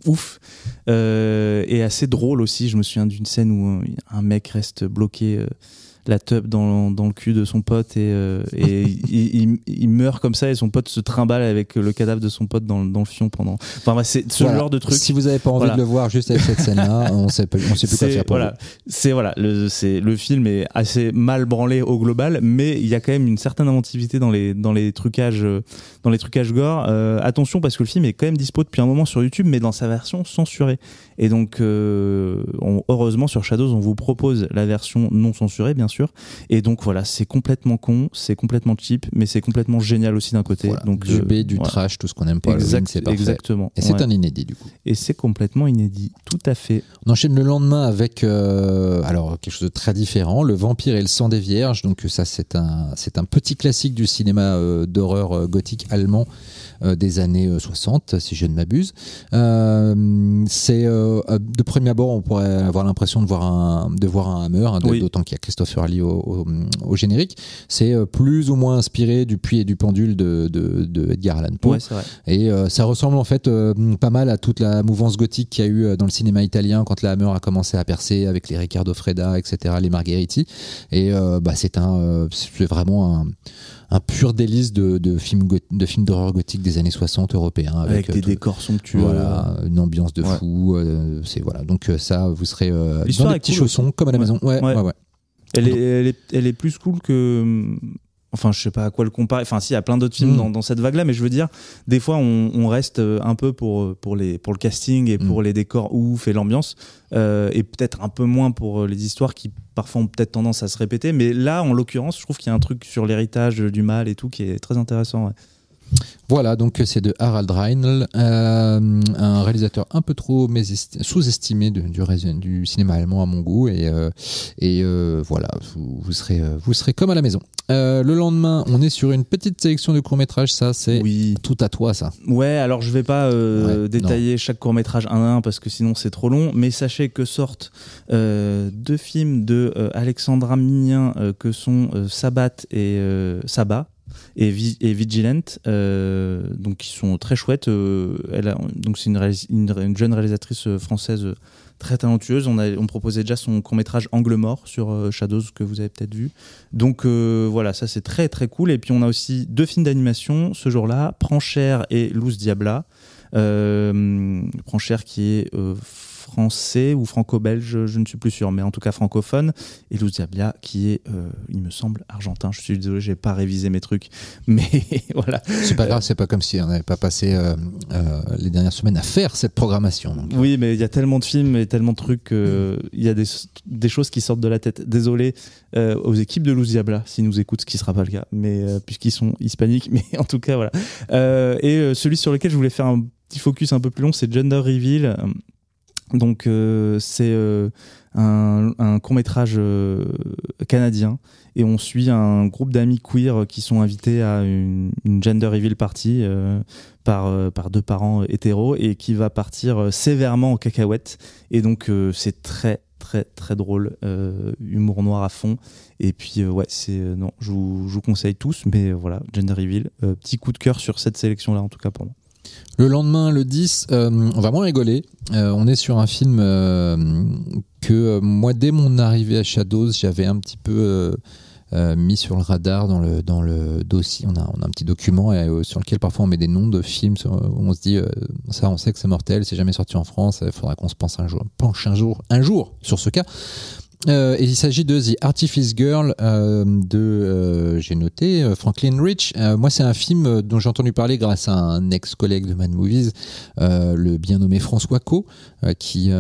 ouf, et assez drôles aussi. Je me souviens d'une scène où un mec reste bloqué la teub dans le cul de son pote et il meurt comme ça et son pote se trimballe avec le cadavre de son pote dans le fion pendant. Enfin, c'est ce genre de truc. Si vous n'avez pas envie de le voir juste avec cette scène-là, on sait plus quoi faire pour vous. Le film est assez mal branlé au global, mais il y a quand même une certaine inventivité dans les trucages gore. Attention, parce que le film est quand même dispo depuis un moment sur YouTube, mais dans sa version censurée. Et donc, heureusement, sur Shadows, on vous propose la version non censurée, bien sûr. Et donc, voilà, c'est complètement con, c'est complètement cheap, mais c'est complètement génial aussi d'un côté. Voilà, donc, du B, du trash, tout ce qu'on aime pas. C'est parfait. Exactement. Et c'est un inédit, du coup. Et c'est complètement inédit, tout à fait. On enchaîne le lendemain avec alors quelque chose de très différent, Le Vampire et le sang des vierges. Donc ça, c'est un petit classique du cinéma d'horreur gothique allemand des années 60, si je ne m'abuse. De premier abord, on pourrait avoir l'impression de voir un Hammer, d'autant qu'il y a Christopher Lee au générique. C'est plus ou moins inspiré du Puits et du Pendule de Edgar Allan Poe. Ouais, c'est vrai. Et ça ressemble en fait pas mal à toute la mouvance gothique qu'il y a eu dans le cinéma italien quand la Hammer a commencé à percer avec les Riccardo Freda, etc., les Margheriti. Et c'est vraiment un pur délice de films d'horreur gothique des années 60 européens. Avec des décors somptueux. Voilà, une ambiance de fou. Donc ça, vous serez dans des petits chaussons, comme à la maison. Ouais. Elle est plus cool que... Enfin, je sais pas à quoi le comparer. Enfin, si, il y a plein d'autres films dans cette vague-là, mais je veux dire, des fois, on reste un peu pour le casting et pour les décors ouf et l'ambiance, et peut-être un peu moins pour les histoires qui parfois ont peut-être tendance à se répéter. Mais là, en l'occurrence, je trouve qu'il y a un truc sur l'héritage du mal et tout qui est très intéressant. Ouais. Voilà, donc c'est de Harald Reinl, un réalisateur un peu trop sous-estimé du cinéma allemand à mon goût, et voilà, vous serez comme à la maison. Le lendemain, on est sur une petite sélection de courts-métrages, ça c'est tout à toi ça. Ouais, alors je vais pas détailler chaque court-métrage un à un parce que sinon c'est trop long, mais sachez que sortent 2 films de Alexandra Mignin que sont Sabbat et Vigilant, donc qui sont très chouettes. Donc c'est une jeune réalisatrice française très talentueuse. On proposait déjà son court-métrage Angle mort sur Shadows que vous avez peut-être vu. Donc voilà, ça c'est très très cool. Et puis on a aussi 2 films d'animation ce jour-là, Pranchère et Luz Diabla. Pranchère qui est français ou franco-belge, je ne suis plus sûr, mais en tout cas francophone, et Luz Diabla qui est, il me semble, argentin. Je suis désolé, j'ai pas révisé mes trucs, mais voilà. C'est pas grave, c'est pas comme si on n'avait pas passé les dernières semaines à faire cette programmation. Donc. Oui, mais il y a tellement de films et tellement de trucs, il y a des choses qui sortent de la tête. Désolé aux équipes de Luz Diabla, s'ils nous écoutent, ce qui sera pas le cas, mais puisqu'ils sont hispaniques, mais en tout cas voilà. Et celui sur lequel je voulais faire un petit focus un peu plus long, c'est Gender Reveal. Donc c'est un court-métrage canadien et on suit un groupe d'amis queer qui sont invités à une gender reveal party par 2 parents hétéros et qui va partir sévèrement en cacahuète, et donc c'est très très très drôle, humour noir à fond, et puis non, je vous conseille tous, mais voilà, gender reveal, petit coup de cœur sur cette sélection là en tout cas pour moi. Le lendemain, le 10, on va moins rigoler. On est sur un film que moi, dès mon arrivée à Shadows, j'avais un petit peu mis sur le radar dans le dossier. On a un petit document sur lequel parfois on met des noms de films où on se dit ça, on sait que c'est mortel, c'est jamais sorti en France, il faudra qu'on se penche un jour sur ce cas. Il s'agit de The Artifice Girl j'ai noté Franklin Rich. Moi, c'est un film dont j'ai entendu parler grâce à un ex-collègue de Mad Movies, le bien nommé François Co, qui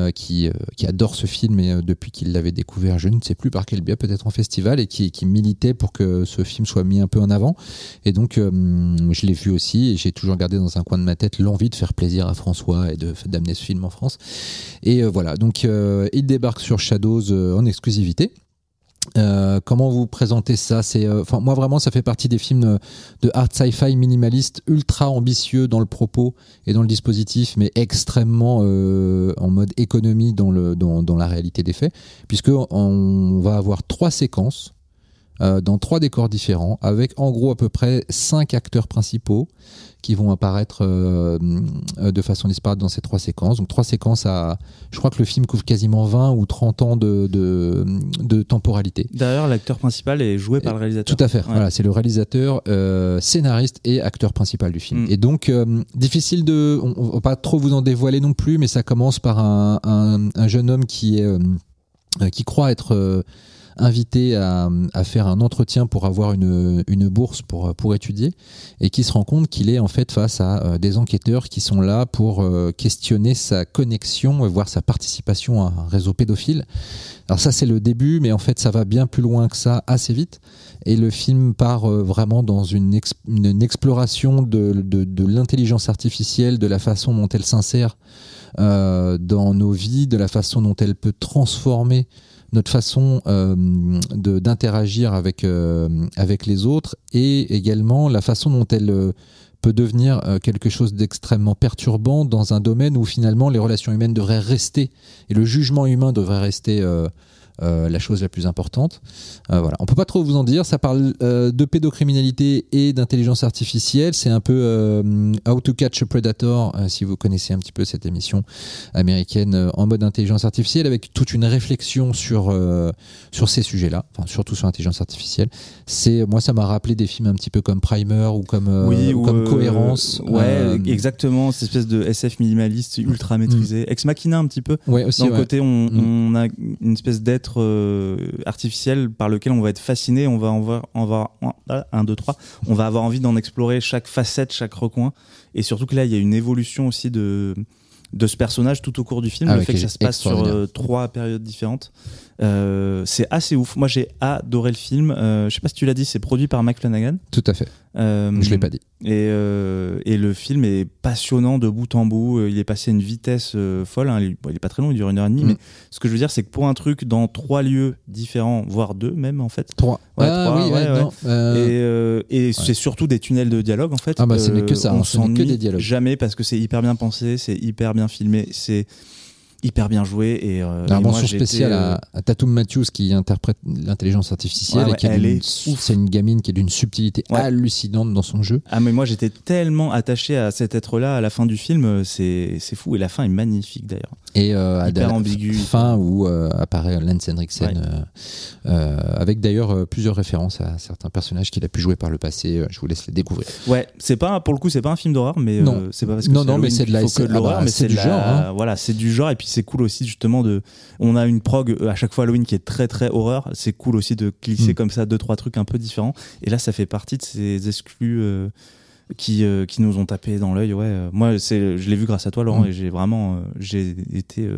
adore ce film et depuis qu'il l'avait découvert, je ne sais plus par quel biais, peut-être en festival, et qui militait pour que ce film soit mis un peu en avant. Et donc, je l'ai vu aussi et j'ai toujours gardé dans un coin de ma tête l'envie de faire plaisir à François et d'amener ce film en France. Et voilà, donc il débarque sur Shadows en exclusivité. Comment vous présentez ça? Moi vraiment, ça fait partie des films de art sci-fi minimaliste, ultra ambitieux dans le propos et dans le dispositif, mais extrêmement en mode économie dans la réalité des faits, puisque on va avoir 3 séquences dans 3 décors différents, avec en gros à peu près 5 acteurs principaux qui vont apparaître de façon disparate dans ces 3 séquences. Donc 3 séquences je crois que le film couvre quasiment 20 ou 30 ans de temporalité. D'ailleurs, l'acteur principal est joué par le réalisateur. Tout à fait. Ouais. Voilà, c'est le réalisateur, scénariste et acteur principal du film. Et donc, difficile on va pas trop vous en dévoiler non plus, mais ça commence par un jeune homme qui croit être invité à faire un entretien pour avoir une bourse pour étudier, et qui se rend compte qu'il est en fait face à des enquêteurs qui sont là pour questionner sa connexion, voire sa participation à un réseau pédophile. Alors ça, c'est le début, mais en fait ça va bien plus loin que ça assez vite, et le film part vraiment dans une exploration de l'intelligence artificielle, de la façon dont elle s'insère dans nos vies, de la façon dont elle peut transformer notre façon d'interagir avec les autres, et également la façon dont elle peut devenir quelque chose d'extrêmement perturbant dans un domaine où finalement les relations humaines devraient rester, et le jugement humain devrait rester la chose la plus importante. Voilà. On peut pas trop vous en dire. Ça parle de pédocriminalité et d'intelligence artificielle. C'est un peu How to Catch a Predator, si vous connaissez un petit peu cette émission américaine en mode intelligence artificielle, avec toute une réflexion sur ces sujets-là, enfin surtout sur l'intelligence artificielle. Moi, ça m'a rappelé des films un petit peu comme Primer ou comme Cohérence. Ouais, exactement. Cette espèce de SF minimaliste ultra maîtrisé. Ex Machina un petit peu. Ouais, aussi. D'un côté, on a une espèce d'être artificiel par lequel on va être fasciné, on va avoir 1, 2, 3, on va avoir envie d'en explorer chaque facette, chaque recoin, et surtout que là il y a une évolution aussi de ce personnage tout au cours du film, le fait que ça se passe sur 3 périodes différentes. C'est assez ouf. Moi j'ai adoré le film. Je sais pas si tu l'as dit, c'est produit par Mike Flanagan. Tout à fait. Je l'ai pas dit. Et le film est passionnant de bout en bout. Il est passé à une vitesse folle. Hein. Il est pas très long, il dure 1h30. Mais ce que je veux dire, c'est que pour un truc dans 3 lieux différents, voire 2 même en fait. 3. Ouais, 3, ouais. Et c'est surtout des tunnels de dialogue en fait. Ah bah c'est que ça. On s'ennuie que des dialogues. Jamais, parce que c'est hyper bien pensé, c'est hyper bien filmé, c'est hyper bien joué. Et mention spéciale à Tatum Matthews qui interprète l'intelligence artificielle, et c'est une gamine qui est d'une subtilité hallucinante dans son jeu. Ah mais moi j'étais tellement attaché à cet être-là à la fin du film, c'est fou, et la fin est magnifique d'ailleurs. Et à la ambigu, fin où apparaît Lance Henriksen, avec d'ailleurs plusieurs références à certains personnages qu'il a pu jouer par le passé. Je vous laisse les découvrir. Ouais, pour le coup c'est pas un film d'horreur, mais c'est pas parce que mais c'est de l'horreur, mais c'est du genre. Hein. Voilà, c'est du genre, et puis c'est cool aussi justement on a une prog à chaque fois Halloween qui est très très horreur. C'est cool aussi de glisser comme ça 2-3 trucs un peu différents, et là ça fait partie de ces exclus qui nous ont tapé dans l'œil. Moi je l'ai vu grâce à toi Laurent, et j'ai été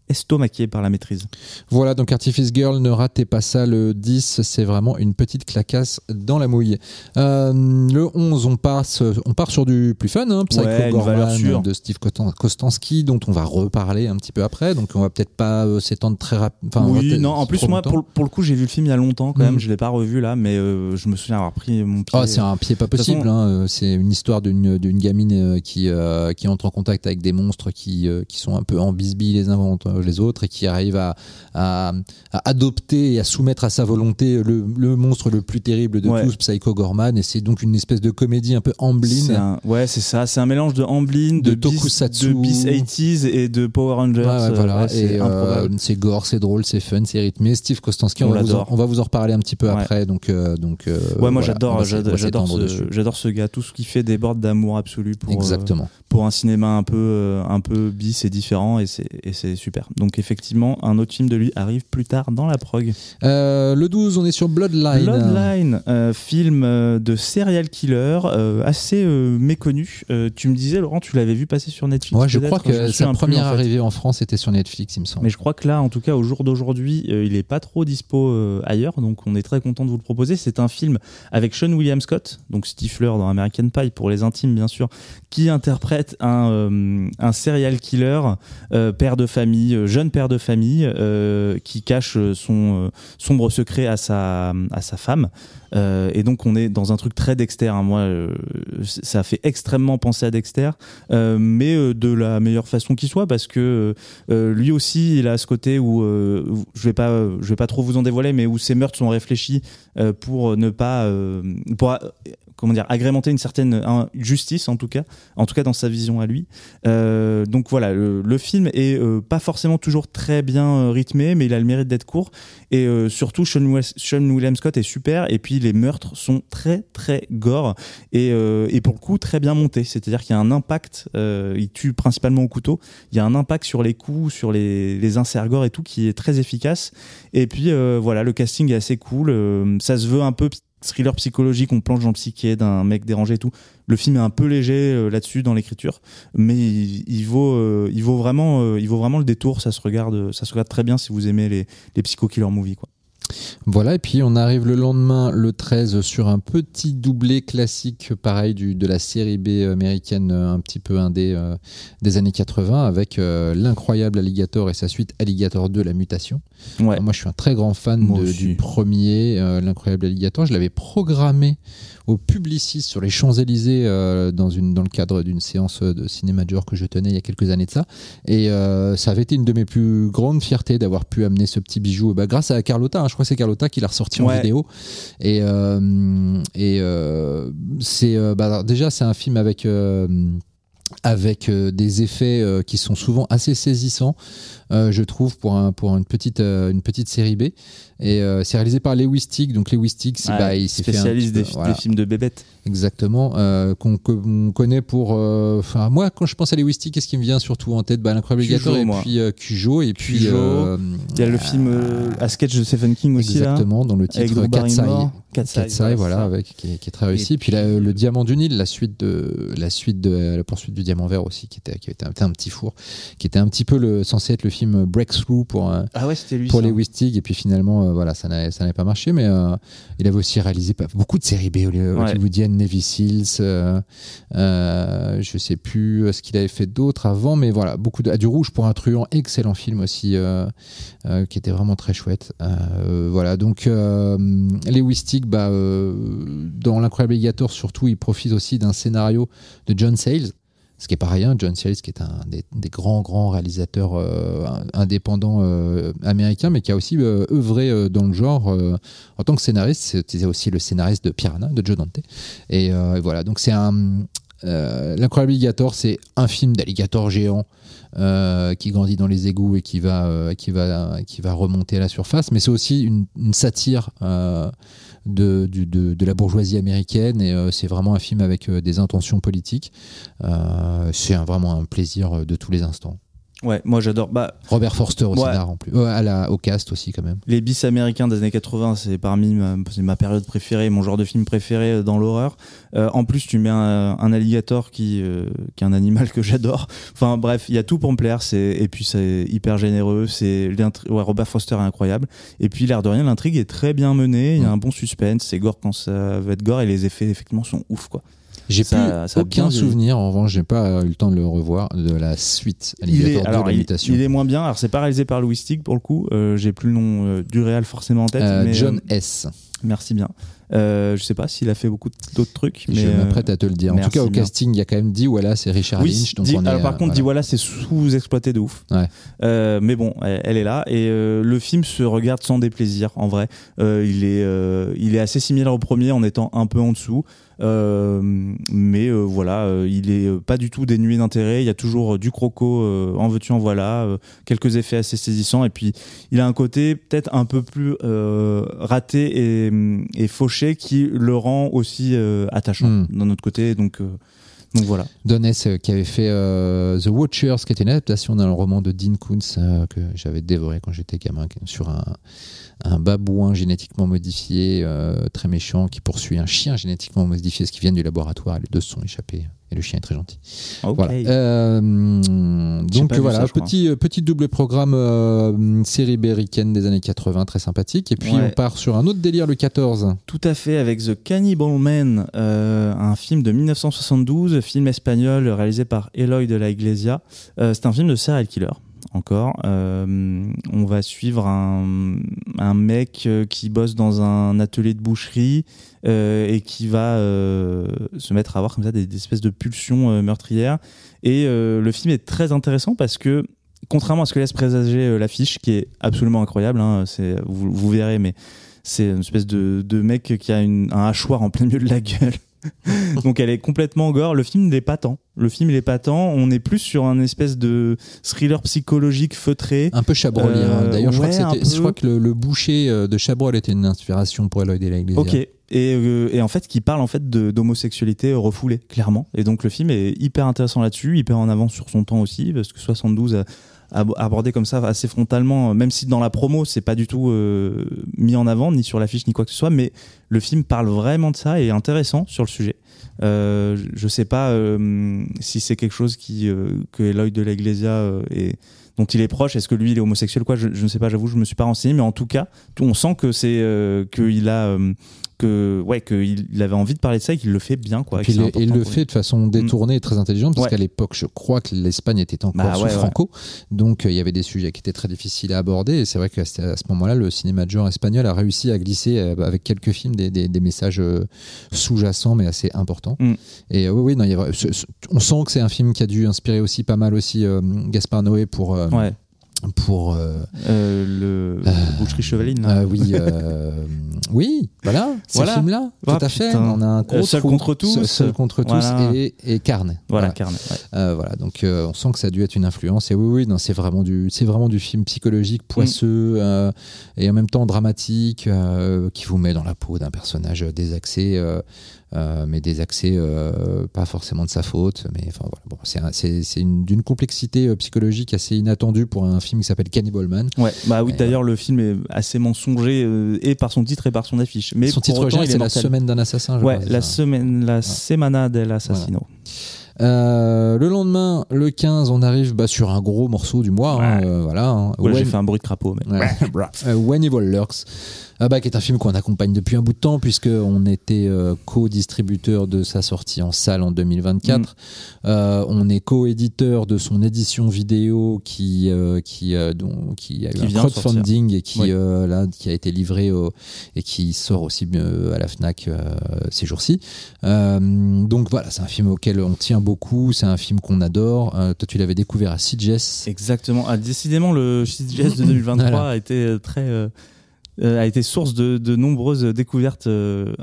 estomaqué par la maîtrise. Voilà, donc Artifice Girl, ne ratez pas ça le 10, c'est vraiment une petite clacasse dans la mouille. Le 11, on part sur du plus fun, hein, Psycho Gorman de Steve Kostanski, dont on va reparler un petit peu après, donc on va peut-être pas s'étendre très rapidement. En plus moi pour le coup j'ai vu le film il y a longtemps quand même, je l'ai pas revu là, mais je me souviens avoir pris mon pied. C'est un pied pas possible, hein. C'est une histoire d'une gamine qui entre en contact avec des monstres qui sont un peu en bisbille les uns contre les autres, et qui arrive à adopter et à soumettre à sa volonté le monstre le plus terrible de tous, Psycho Gorman, et c'est donc une espèce de comédie un peu Amblin. C'est ça, c'est un mélange de Amblin, de Tokusatsu, de Beast 80s et de Power Rangers. Voilà. C'est gore, c'est drôle, c'est fun, c'est rythmé. Steve Kostanski, on va vous en reparler un petit peu après. Donc moi j'adore ce gars, tout ce qu'il fait déborde d'amour absolu pour pour un cinéma un peu bis et différent, et c'est super. Donc effectivement, un autre film de lui arrive plus tard dans la prog. Le 12, on est sur Bloodline. Film de serial killer assez méconnu. Tu me disais, Laurent, tu l'avais vu passer sur Netflix. Ouais, je crois que sa première arrivée en France était sur Netflix, il me semble. Mais je crois que là, en tout cas, au jour d'aujourd'hui, il est pas trop dispo ailleurs, donc on est très content de vous le proposer. C'est un film avec Sean William Scott, donc Stifler dans American Pie pour les intimes bien sûr, qui interprète un serial killer, père de famille, jeune père de famille, qui cache son sombre secret à sa femme. Et donc on est dans un truc très Dexter, hein. Moi ça fait extrêmement penser à Dexter, mais de la meilleure façon qui soit, parce que lui aussi il a ce côté où je vais pas trop vous en dévoiler, mais où ses meurtres sont réfléchis pour ne pas comment dire, agrémenter une certaine justice, en tout cas dans sa vision à lui. Donc voilà, le film est pas forcément toujours très bien rythmé, mais il a le mérite d'être court, et surtout Sean William Scott est super, et puis les meurtres sont très très gore, et pour le coup très bien montés, c'est-à-dire qu'il y a un impact, il tue principalement au couteau, il y a un impact sur les coups, sur les inserts gore et tout, qui est très efficace. Et puis voilà, le casting est assez cool, ça se veut un peu thriller psychologique, on plonge dans le psyché d'un mec dérangé et tout. Le film est un peu léger là-dessus dans l'écriture, mais il vaut vraiment le détour. Ça se regarde très bien si vous aimez les psycho-killer movies, quoi. Voilà, et puis on arrive le lendemain, le 13, sur un petit doublé classique, pareil, de la série B américaine, un petit peu indé des années 80, avec l'incroyable Alligator et sa suite Alligator 2, la mutation. Ouais. Alors moi, je suis un très grand fan du premier, l'incroyable Alligator. Je l'avais programmé au Publicis sur les Champs-Élysées dans le cadre d'une séance de cinéma de genre que je tenais il y a quelques années de ça. Et ça avait été une de mes plus grandes fiertés d'avoir pu amener ce petit bijou grâce à Carlotta, hein. Je crois que c'est Carlotta qui l'a ressorti en vidéo. Et déjà, c'est un film avec des effets qui sont souvent assez saisissants, je trouve, pour une petite série B. Et c'est réalisé par Lewis Teague. Donc Lewis Teague, il s'est spécialiste des films de bébêtes. Exactement, qu'on connaît pour. Moi, quand je pense à Lewis Teague, qu'est-ce qui me vient surtout en tête? L'incroyable Alligator, et puis Cujo, et puis il y a le film à sketch de Stephen King aussi. Exactement, là, dans le titre Cat's Eye, voilà, qui est très réussi. Et puis le Diamant du Nil, la suite de la poursuite du diamant vert aussi, qui était un petit four, qui était un petit peu censé être le film Breakthrough pour Lewis Teague, et puis finalement voilà, ça n'avait pas marché. Mais il avait aussi réalisé beaucoup de séries B hollywoodiennes, Navy Seals, je sais plus ce qu'il avait fait d'autre avant, mais voilà, beaucoup du Rouge pour un truand, excellent film aussi, qui était vraiment très chouette. Voilà, donc Lewis Teague, dans l'incroyable Alligator surtout, il profite aussi d'un scénario de John Sayles, ce qui est pas rien. John Sayles, qui est un des grands réalisateurs indépendants américains, mais qui a aussi œuvré dans le genre en tant que scénariste. C'était aussi le scénariste de Piranha de Joe Dante. Et voilà, donc c'est l'incroyable Alligator, c'est un film d'alligator géant qui grandit dans les égouts et qui va remonter à la surface, mais c'est aussi une satire de la bourgeoisie américaine, et c'est vraiment un film avec des intentions politiques. C'est vraiment un plaisir de tous les instants. Ouais, moi j'adore. Robert Forster au scénar en plus, au cast aussi quand même. Les bis américains des années 80, c'est c'est ma période préférée, mon genre de film préféré dans l'horreur. En plus, tu mets un alligator qui est un animal que j'adore. Enfin bref, il y a tout pour me plaire. Et puis c'est hyper généreux. Robert Forster est incroyable. Et puis l'air de rien, l'intrigue est très bien menée. Il y a un bon suspense. C'est gore quand ça va être gore, et les effets effectivement sont ouf, quoi. J'ai aucun souvenir, en revanche, j'ai pas eu le temps de le revoir, de la suite Alligator 2, la mutation. Il est moins bien. Alors c'est pas réalisé par Louis Teague pour le coup. J'ai plus le nom du réal forcément en tête. Mais, John S. Merci bien. Je sais pas s'il a fait beaucoup d'autres trucs. Mais je m'apprête à te le dire. En tout cas, au casting, il y a quand même Dee Wallace et Richard Lynch. Donc par contre, Dee Wallace est sous-exploité de ouf. Ouais. Mais bon, elle est là. Et le film se regarde sans déplaisir, en vrai. Il est assez similaire au premier en étant un peu en dessous. Mais voilà, il est pas du tout dénué d'intérêt. Il y a toujours du croco, en veux-tu en voilà, quelques effets assez saisissants, et puis il a un côté peut-être un peu plus raté et fauché qui le rend aussi attachant d'un autre côté. Donc Donc voilà. Donnes qui avait fait The Watchers, qui était une adaptation d'un roman de Dean Koontz que j'avais dévoré quand j'étais gamin, sur un babouin génétiquement modifié, très méchant, qui poursuit un chien génétiquement modifié, ce qui vient du laboratoire. Les deux se sont échappés. Et le chien est très gentil. Okay. Voilà. Donc voilà, petit double programme série américaine des années 80, très sympathique. Et puis on part sur un autre délire le 14. Tout à fait, avec The Cannibal Man, un film de 1972, film espagnol réalisé par Eloy de la Iglesia. C'est un film de serial killer. Encore, on va suivre un mec qui bosse dans un atelier de boucherie et qui va se mettre à avoir comme ça des espèces de pulsions meurtrières. Et le film est très intéressant parce que, contrairement à ce que laisse présager l'affiche, qui est absolument incroyable, hein, vous verrez, mais c'est une espèce de mec qui a un hachoir en plein milieu de la gueule. Donc elle est complètement gore. Le film n'est pas tant. On est plus sur un espèce de thriller psychologique feutré, un peu Chabrolien. D'ailleurs, je crois que le boucher de Chabrol était une inspiration pour Eloy de la Iglesia. Ok. Et en fait, qui parle en fait d'homosexualité refoulée, clairement. Et donc le film est hyper intéressant là-dessus, hyper en avance sur son temps aussi, parce que 72 abordé comme ça assez frontalement, même si dans la promo c'est pas du tout mis en avant, ni sur l'affiche ni quoi que ce soit, mais le film parle vraiment de ça et est intéressant sur le sujet. Je sais pas si c'est quelque chose que Eloy de la Iglesia dont il est proche. Est-ce que lui il est homosexuel, quoi, je ne sais pas, j'avoue, je me suis pas renseigné, mais en tout cas on sent que c'est qu'il a qu'il avait envie de parler de ça et qu'il le fait bien, quoi. Et il le fait de façon détournée et très intelligente, parce qu'à l'époque, je crois que l'Espagne était encore sous Franco, donc il y avait des sujets qui étaient très difficiles à aborder, et c'est vrai qu'à ce moment-là, le cinéma de genre espagnol a réussi à glisser avec quelques films des messages sous-jacents mais assez importants. Et non, on sent que c'est un film qui a dû inspirer aussi pas mal aussi Gaspard Noé pour le Boucherie Chevaline. Oui, voilà, ce film-là, tout à fait. On a un gros Seul contre tous, voilà. et Carne. Voilà, Carne. Voilà, donc on sent que ça a dû être une influence. Et non, c'est vraiment du film psychologique, poisseux et en même temps dramatique, qui vous met dans la peau d'un personnage désaxé. Mais désaxé, pas forcément de sa faute, mais enfin voilà. Bon, c'est d'une complexité psychologique assez inattendue pour un film qui s'appelle Cannibal Man. D'ailleurs le film est assez mensonger et par son titre et par son affiche. Mais son titre original, c'est La Semaine d'un assassin. La Semana del Assassino. Le lendemain, le 15, on arrive sur un gros morceau du mois. J'ai fait un bruit de crapaud. Mais... When Evil Lurks. Qui est un film qu'on accompagne depuis un bout de temps, puisqu'on était co-distributeur de sa sortie en salle en 2024. On est co-éditeur de son édition vidéo qui a eu un crowdfunding et qui a été livré et qui sort aussi à la Fnac ces jours-ci. Donc voilà, c'est un film auquel on tient beaucoup, c'est un film qu'on adore. Toi, tu l'avais découvert à Sitges. Exactement. Décidément, le Sitges de 2023 a été a été source de nombreuses découvertes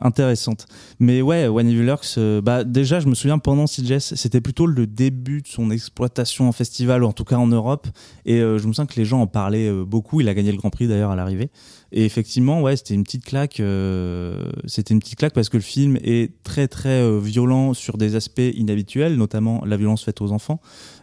intéressantes. Mais When Evil Lurks, déjà je me souviens pendant Sitges, c'était plutôt le début de son exploitation en festival, ou en tout cas en Europe, et je me souviens que les gens en parlaient beaucoup. Il a gagné le Grand Prix d'ailleurs à l'arrivée. Et effectivement, c'était une petite claque. C'était une petite claque parce que le film est très très violent sur des aspects inhabituels, notamment la violence faite aux enfants.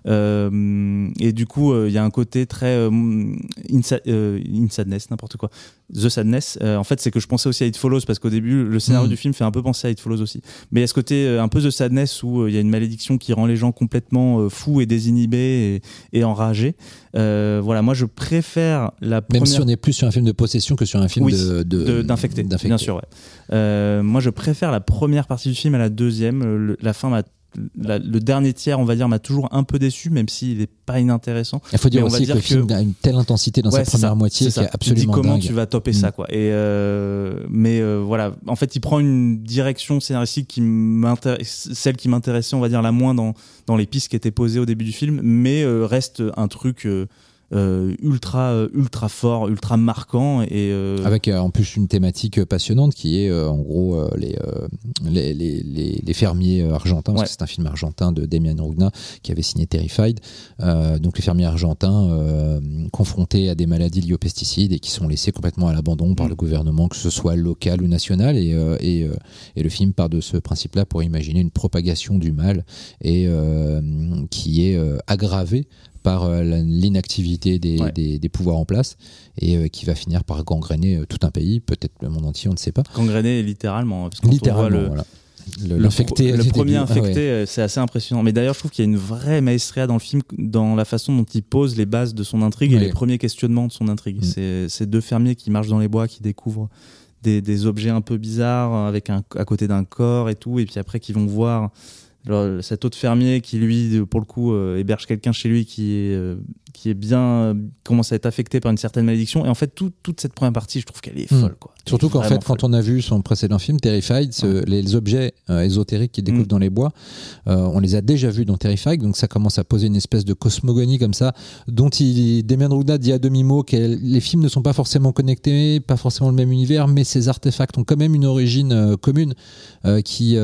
Et du coup, il y a un côté très in sadness, n'importe quoi. The Sadness. En fait, c'est que je pensais aussi à It Follows, parce qu'au début, le scénario du film fait un peu penser à It Follows aussi. Mais il y a ce côté un peu The Sadness où il y a une malédiction qui rend les gens complètement fous et désinhibés et enragés. Moi je préfère la première... Même si on est plus sur un film de possession que sur un film d'infecté, bien sûr. Moi je préfère la première partie du film à la deuxième. La fin le dernier tiers, on va dire, m'a toujours un peu déçu, même s'il n'est pas inintéressant. Il faut dire aussi que le film a une telle intensité dans sa première moitié qui est absolument dingue. Comment tu vas topper ça, quoi. Et en fait, il prend une direction scénaristique celle qui m'intéressait, on va dire, la moins dans les pistes qui étaient posées au début du film, mais reste un truc ultra fort, ultra marquant et avec en plus une thématique passionnante qui est en gros les fermiers argentins, parce que c'est un film argentin de Demian Rugna qui avait signé Terrified, donc les fermiers argentins confrontés à des maladies liées aux pesticides et qui sont laissés complètement à l'abandon par le gouvernement, que ce soit local ou national, et le film part de ce principe-là pour imaginer une propagation du mal et qui est aggravée par l'inactivité des pouvoirs en place et qui va finir par gangréner tout un pays, peut-être le monde entier, on ne sait pas. Gangréner littéralement. Parce littéralement, voilà. Le premier infecté, c'est assez impressionnant. Mais d'ailleurs, je trouve qu'il y a une vraie maestria dans le film, dans la façon dont il pose les bases de son intrigue et les premiers questionnements de son intrigue. C'est deux fermiers qui marchent dans les bois, qui découvrent des objets un peu bizarres à côté d'un corps et tout, et puis après qui vont voir cet autre fermier qui lui pour le coup héberge quelqu'un chez lui qui commence à être affecté par une certaine malédiction, et en fait toute cette première partie, je trouve qu'elle est folle, quoi. Surtout qu'en fait, quand on a vu son précédent film Terrified, les objets ésotériques qu'il découvre dans les bois, on les a déjà vus dans Terrified, donc ça commence à poser une espèce de cosmogonie comme ça, dont Demian Rugna dit à demi-mot que les films ne sont pas forcément connectés, pas forcément le même univers, mais ces artefacts ont quand même une origine commune qui,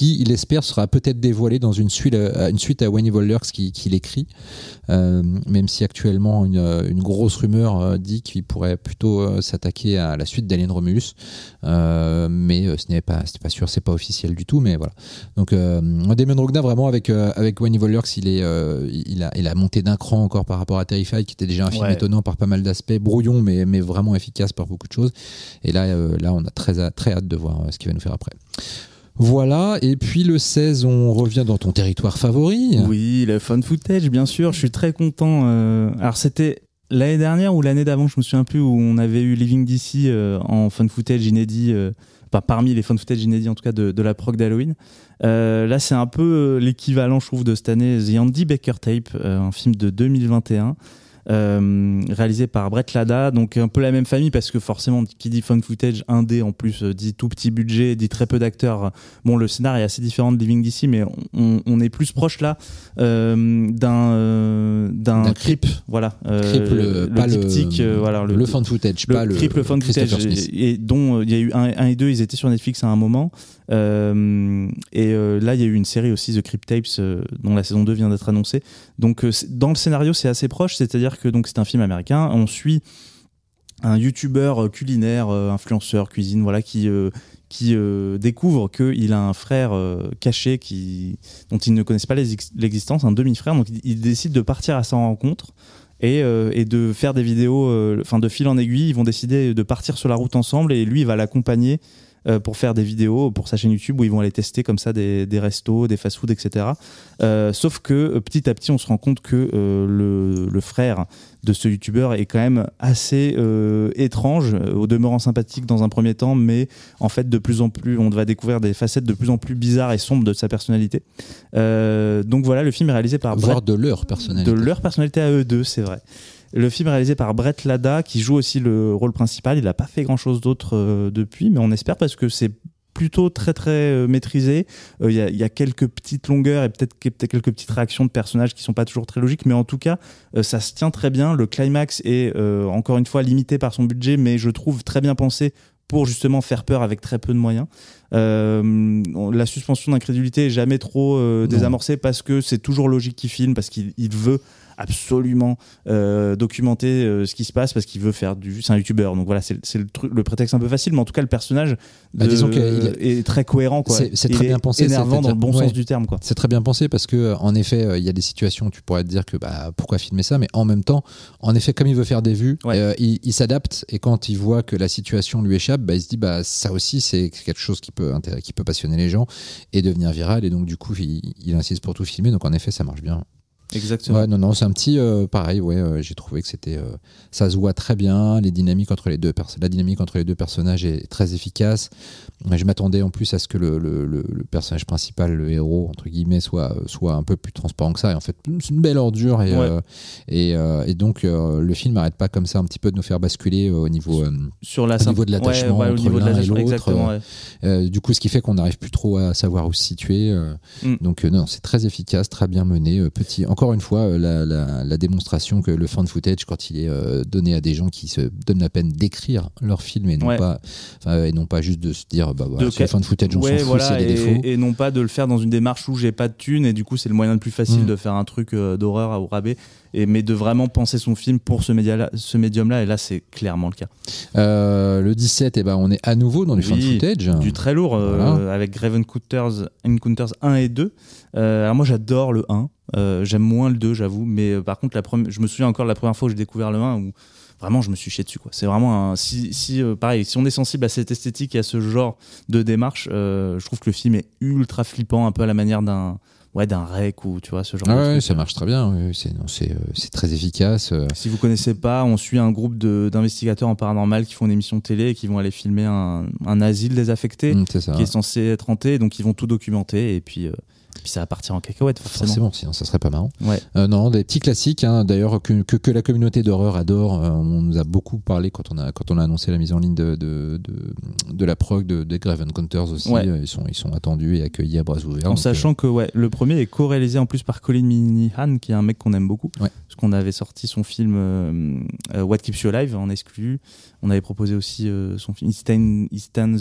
il espère, sera peut-être dévoilée dans une suite à When Evil Lurks qu'il écrit, même si actuellement une grosse rumeur dit qu'il pourrait plutôt s'attaquer à la suite d'Alien Romulus, mais c'était pas sûr, c'est pas officiel du tout, mais voilà. Donc Demian Rugna, vraiment avec When Evil Lurks, il a monté d'un cran encore par rapport à Terrified, qui était déjà un film étonnant par pas mal d'aspects, brouillon mais vraiment efficace par beaucoup de choses, et là on a très hâte de voir ce qu'il va nous faire après. Voilà, et puis le 16, on revient dans ton territoire favori. Oui, le found footage, bien sûr, je suis très content. Alors c'était l'année dernière ou l'année d'avant, je me souviens plus, où on avait eu Living DC en found footage inédit, parmi les found footage inédits en tout cas de la prog d'Halloween. Là c'est un peu l'équivalent, je trouve, de cette année, The Andy Baker Tape, un film de 2021. Réalisé par Brett Lada, donc un peu la même famille, parce que forcément qui dit found footage indé en plus dit tout petit budget, dit très peu d'acteurs. Bon, le scénario est assez différent de Living DC, mais on est plus proche là d'un creep, voilà, le diptyque, voilà, le found footage, pas le creep, le found footage, et dont il y a eu 1 et 2, ils étaient sur Netflix à un moment, et là il y a eu une série aussi, The Creep Tapes, dont la saison 2 vient d'être annoncée. Donc dans le scénario c'est assez proche, c'est-à-dire que donc c'est un film américain, on suit un youtubeur culinaire, influenceur cuisine, voilà, qui découvre qu'il a un frère caché dont il ne connaissait pas l'existence, un demi-frère, donc il décide de partir à sa rencontre et de faire des vidéos, de fil en aiguille, ils vont décider de partir sur la route ensemble, et lui il va l'accompagner pour faire des vidéos pour sa chaîne YouTube où ils vont aller tester comme ça des restos, des fast-food, etc. Sauf que petit à petit on se rend compte que le frère de ce youtubeur est quand même assez étrange, au demeurant sympathique dans un premier temps, mais en fait de plus en plus on va découvrir des facettes de plus en plus bizarres et sombres de sa personnalité. Donc voilà, le film est réalisé par de leur personnalité à eux deux, c'est vrai. Le film est réalisé par Brett Lada, qui joue aussi le rôle principal. Il n'a pas fait grand chose d'autre depuis, mais on espère, parce que c'est plutôt très très maîtrisé. Il y a quelques petites longueurs et peut-être quelques petites réactions de personnages qui sont pas toujours très logiques, mais en tout cas ça se tient très bien. Le climax est encore une fois limité par son budget, mais je trouve très bien pensé pour justement faire peur avec très peu de moyens. La suspension d'incrédulité est jamais trop désamorcée, parce que c'est toujours logique qu'il filme, parce qu'il veut absolument documenter ce qui se passe, parce qu'il veut faire c'est un youtubeur, donc voilà, c'est le prétexte un peu facile, mais en tout cas le personnage est très cohérent, quoi. C'est très bien pensé, énervant dans le bon sens du terme, quoi. C'est très bien pensé, parce que en effet il y a des situations où tu pourrais te dire que pourquoi filmer ça, mais en même temps, en effet, comme il veut faire des vues, il s'adapte, et quand il voit que la situation lui échappe, il se dit ça aussi c'est quelque chose qui peut passionner les gens et devenir viral, et donc du coup il insiste pour tout filmer, donc en effet ça marche bien. Exactement. Ouais, non, c'est un petit pareil. J'ai trouvé que ça se voit très bien. La dynamique entre les deux personnages est très efficace. Je m'attendais en plus à ce que le personnage principal, le héros entre guillemets, soit un peu plus transparent que ça. Et en fait, c'est une belle ordure. Et donc le film n'arrête pas comme ça un petit peu de nous faire basculer au niveau de l'attachement entre l'un et l'autre. Du coup, ce qui fait qu'on n'arrive plus trop à savoir où se situer. Donc non, c'est très efficace, très bien mené. encore une fois, la démonstration que le fan footage, quand il est donné à des gens qui se donnent la peine d'écrire leur film et non pas juste de se dire c'est le fan footage, on s'en fout, s'il y a des défauts. Et non pas de le faire dans une démarche où j'ai pas de thunes et du coup c'est le moyen le plus facile de faire un truc d'horreur au rabais, mais de vraiment penser son film pour ce médium-là, et là c'est clairement le cas. Le 17, on est à nouveau dans du fan footage. Du très lourd, avec Grave Encounters 1 et 2. Alors moi j'adore le 1, j'aime moins le 2 j'avoue, mais par contre je me souviens encore de la première fois où j'ai découvert le 1 où vraiment je me suis chié dessus quoi. C'est vraiment pareil, si on est sensible à cette esthétique et à ce genre de démarche, je trouve que le film est ultra flippant, un peu à la manière d'un rec ou tu vois ce genre de truc. Ça marche très bien, c'est très efficace. Si vous connaissez pas, on suit un groupe d'investigateurs en paranormal qui font une émission de télé et qui vont aller filmer un asile désaffecté qui est censé être hanté, donc ils vont tout documenter et puis ça va partir en cacahuète forcément. Sinon ça serait pas marrant. Non, des petits classiques d'ailleurs que la communauté d'horreur adore. On nous a beaucoup parlé quand on a annoncé la mise en ligne de la prog des Grave Encounters aussi. Ils sont attendus et accueillis à bras ouverts. En sachant que le premier est co-réalisé en plus par Colin Minihan, qui est un mec qu'on aime beaucoup, parce qu'on avait sorti son film What Keeps You Alive en exclu. On avait proposé aussi son film It Stands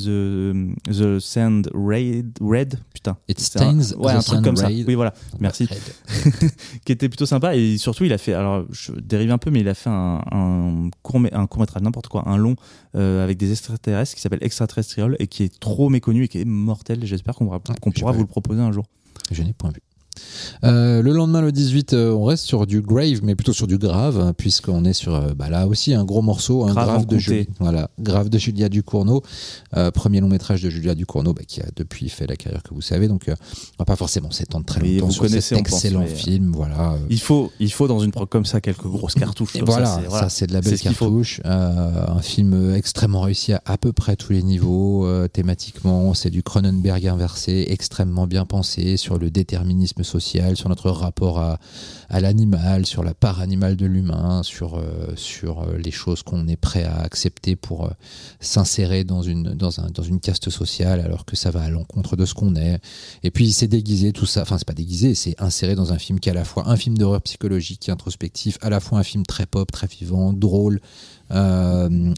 the Sand Red. Putain. It Stains un truc comme ça. Raid. Oui, voilà. Merci. Qui était plutôt sympa, et surtout il a fait, alors je dérive un peu, mais il a fait un court-métrage, n'importe quoi, un long avec des extraterrestres qui s'appelle Extraterrestrial et qui est trop méconnu et qui est mortel. J'espère qu'on pourra vous le proposer un jour. Je n'ai point vu. Le lendemain, le 18, on reste sur du grave, mais plutôt sur du grave, puisqu'on est sur là aussi un gros morceau, un grave de Julia Ducournau, premier long métrage de Julia Ducournau, qui a depuis fait la carrière que vous savez, donc on va pas forcément s'étendre très longtemps sur cet excellent film. Voilà. Il faut dans une prog comme ça quelques grosses cartouches. Ça c'est de la belle cartouche. Un film extrêmement réussi à peu près tous les niveaux, thématiquement, c'est du Cronenberg inversé, extrêmement bien pensé sur le déterminisme social, sur notre rapport à l'animal, sur la part animale de l'humain, sur les choses qu'on est prêt à accepter pour s'insérer dans une caste sociale alors que ça va à l'encontre de ce qu'on est. Et puis c'est déguisé tout ça, enfin c'est pas déguisé, c'est inséré dans un film qui est à la fois un film d'horreur psychologique, introspectif, à la fois un film très pop, très vivant, drôle,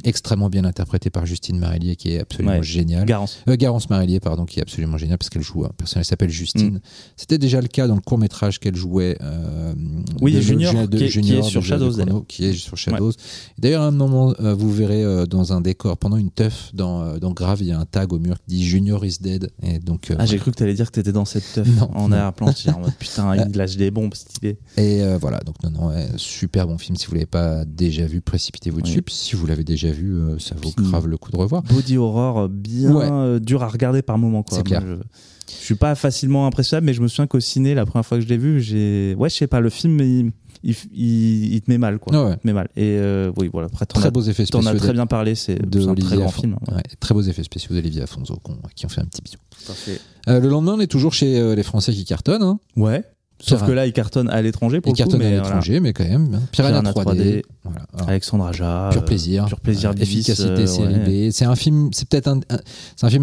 extrêmement bien interprété par Justine Marélier qui est absolument géniale. Garance Marélier, pardon, qui est absolument géniale parce qu'elle joue un personnage qui s'appelle Justine. C'était déjà le cas dans le court-métrage qu'elle jouait Junior, qui est sur Shadows. D'ailleurs, à un moment, vous verrez dans un décor, pendant une teuf dans Grave, il y a un tag au mur qui dit Junior is dead. Et donc, j'ai cru que tu allais dire que tu étais dans cette teuf en arrière-plan. En mode, putain, il lâche des bombes, stylé. Et voilà, donc super bon film. Si vous ne l'avez pas déjà vu, précipitez-vous dessus. Puis si vous l'avez déjà vu, ça vaut grave le coup de revoir. Body horror bien dur à regarder par moment, quoi. C'est clair. Je suis pas facilement impressionnable, mais je me souviens qu'au ciné, la première fois que je l'ai vu, je sais pas, le film il te met mal, quoi. Il te met mal. Et oui, voilà. Après, très beaux effets spéciaux. T'en as très bien parlé, c'est un très grand film. Très beaux effets spéciaux d'Olivier Afonso qui ont fait un petit bisou. Le lendemain, on est toujours chez les Français qui cartonnent. Ouais. Sauf que là, il cartonne à l'étranger pour le coup. Il cartonne à l'étranger, mais quand même. Piranha 3D. Voilà. Alexandre Aja. Pur plaisir. Efficacité, série B. C'est un film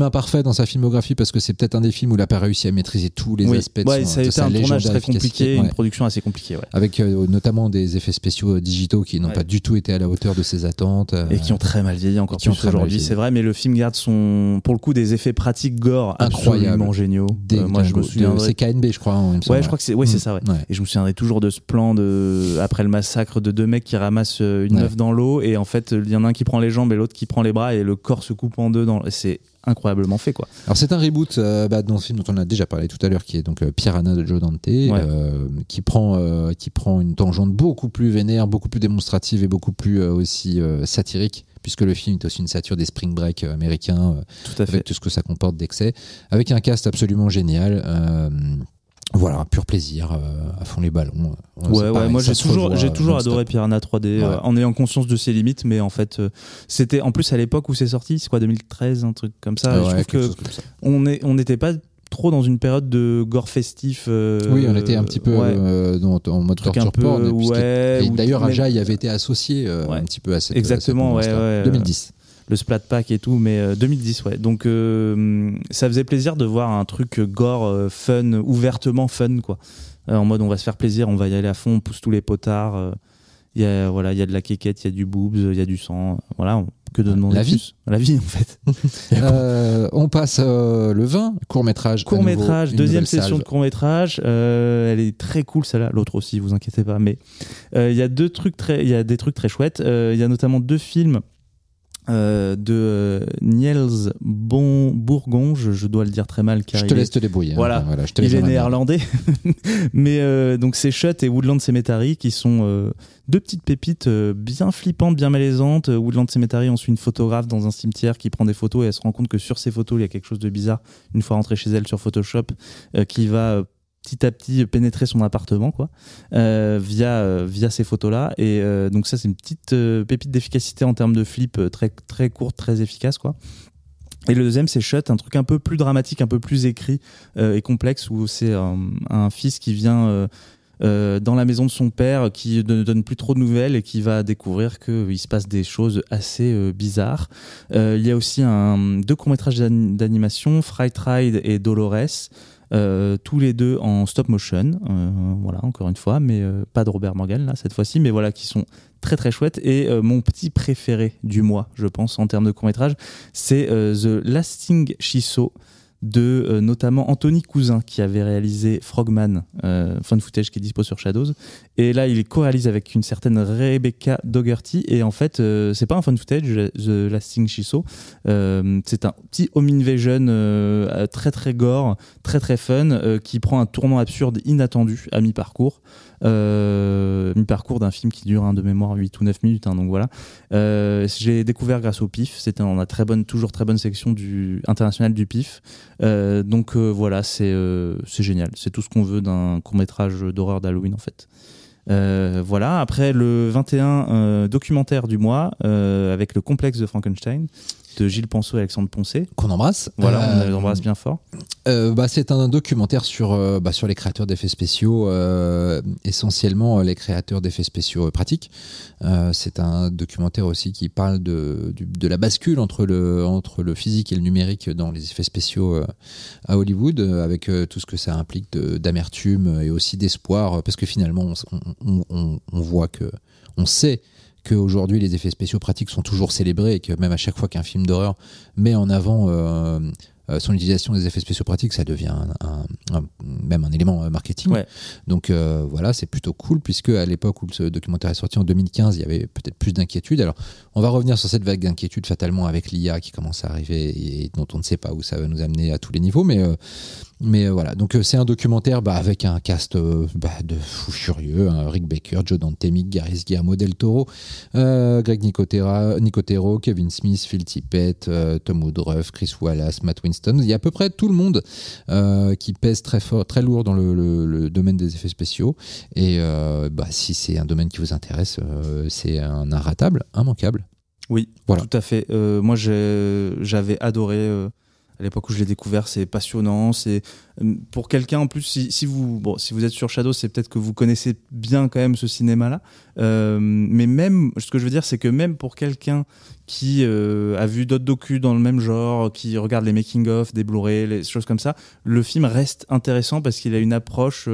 imparfait dans sa filmographie parce que c'est peut-être un des films où il n'a pas réussi à maîtriser tous les aspects de ça a été un tournage très compliqué, une production assez compliquée. Avec notamment des effets spéciaux digitaux qui n'ont pas du tout été à la hauteur de ses attentes. Et qui ont très mal vieilli encore plus aujourd'hui, c'est vrai, mais le film garde pour le coup, des effets pratiques gore absolument géniaux. Moi, je me souviens. C'est KNB, je crois. Ouais, je crois que c'est. Oui, c'est ça, Et je me souviendrai toujours de ce plan après le massacre de deux mecs qui ramassent une meuf dans l'eau, et en fait, il y en a un qui prend les jambes et l'autre qui prend les bras, et le corps se coupe en deux. C'est incroyablement fait, quoi. Alors, c'est un reboot dans ce film dont on a déjà parlé tout à l'heure, qui est donc Piranha de Joe Dante, qui prend une tangente beaucoup plus vénère, beaucoup plus démonstrative et beaucoup plus aussi satirique, puisque le film est aussi une satire des Spring Break américains, avec tout ce que ça comporte d'excès, avec un cast absolument génial. Voilà, pur plaisir, à fond les ballons. Moi j'ai toujours adoré Piranha 3D, en ayant conscience de ses limites, mais en fait, c'était en plus à l'époque où c'est sorti, c'est quoi, 2013, un truc comme ça. Je trouve que on n'était pas trop dans une période de gore festif. Oui, on était un petit peu en mode torture porn. Et d'ailleurs, Aja y avait été associé un petit peu à cette exactement, cette 2010. le Splat Pack et tout, mais 2010, ouais. Donc ça faisait plaisir de voir un truc gore, fun, ouvertement fun, quoi. En mode on va se faire plaisir, on va y aller à fond, on pousse tous les potards. Il y a de la quéquette, il y a du boobs, il y a du sang. Voilà, que de demander plus. La vie, en fait. On passe le 20, court-métrage. Court-métrage, deuxième session de court-métrage. Elle est très cool, celle-là. L'autre aussi, vous inquiétez pas. Mais il y a des trucs très chouettes. Il y a notamment 2 films de Niels Bourgon, je dois le dire très mal car je te laisse te débrouiller. Voilà, il est néerlandais. Mais donc c'est Shut et Woodland Cemetery qui sont 2 petites pépites bien flippantes, bien malaisantes. Woodland Cemetery, on suit une photographe dans un cimetière qui prend des photos et elle se rend compte que sur ces photos il y a quelque chose de bizarre une fois rentrée chez elle sur Photoshop qui va petit à petit pénétrer son appartement, quoi, via ces photos-là. Et donc ça, c'est une petite pépite d'efficacité en termes de flip, très, très courte, très efficace, quoi. Et le deuxième, c'est Shut, un truc un peu plus dramatique, un peu plus écrit et complexe, où c'est un fils qui vient dans la maison de son père, qui ne donne plus trop de nouvelles et qui va découvrir qu'il se passe des choses assez bizarres. Il y a aussi 2 courts-métrages d'animation, Fright Ride et Dolores, tous les 2 en stop motion, voilà, encore une fois, mais pas de Robert Morgan là cette fois-ci, mais voilà, qui sont très très chouettes. Et mon petit préféré du mois, je pense, en termes de court-métrage, c'est The Lasting She Saw de notamment Anthony Cousin, qui avait réalisé Frogman, fun footage qui est dispo sur Shadows, et là il co-réalise avec une certaine Rebecca Dougherty, et en fait c'est pas un fun footage, The Lasting She Saw, c'est un petit home invasion très très gore, très très fun, qui prend un tournant absurde inattendu à mi-parcours d'un film qui dure de mémoire 8 ou 9 minutes, donc voilà. J'ai découvert grâce au PIF, c'était dans la toujours très bonne section internationale du PIF, donc voilà, c'est génial, c'est tout ce qu'on veut d'un court-métrage d'horreur d'Halloween en fait. Voilà, après le 21 documentaire du mois avec Le Complexe de Frankenstein de Gilles Penseau et Alexandre Poncé, qu'on embrasse. Voilà, on les embrasse bien fort. C'est un documentaire sur les créateurs d'effets spéciaux, essentiellement les créateurs d'effets spéciaux pratiques. C'est un documentaire aussi qui parle de la bascule entre le physique et le numérique dans les effets spéciaux à Hollywood, avec tout ce que ça implique d'amertume et aussi d'espoir, parce que finalement on voit que, on sait qu'aujourd'hui les effets spéciaux pratiques sont toujours célébrés et que même à chaque fois qu'un film d'horreur met en avant son utilisation des effets spéciaux pratiques, ça devient même un élément marketing. Ouais. Donc voilà, c'est plutôt cool, puisque à l'époque où ce documentaire est sorti en 2015, il y avait peut-être plus d'inquiétude. Alors on va revenir sur cette vague d'inquiétude fatalement avec l'IA qui commence à arriver et dont on ne sait pas où ça va nous amener à tous les niveaux, mais voilà, donc c'est un documentaire avec un cast de fous furieux, Rick Baker, Joe Dante, Mick Garris, Guillermo del Toro, Greg Nicotero, Kevin Smith, Phil Tippett, Tom Woodruff, Chris Wallace, Matt Winston. Il y a à peu près tout le monde qui pèse très fort, très lourd dans le domaine des effets spéciaux. Et si c'est un domaine qui vous intéresse, c'est un inratable, immanquable. Oui, voilà. Tout à fait. Moi, j'avais adoré. À l'époque où je l'ai découvert, c'est passionnant. C'est pour quelqu'un en plus, si vous êtes sur Shadow, c'est peut-être que vous connaissez bien quand même ce cinéma-là. Mais même, ce que je veux dire, c'est que même pour quelqu'un qui a vu d'autres docus dans le même genre, qui regarde les making-of, des Blu-ray, les choses comme ça, le film reste intéressant parce qu'il a une approche.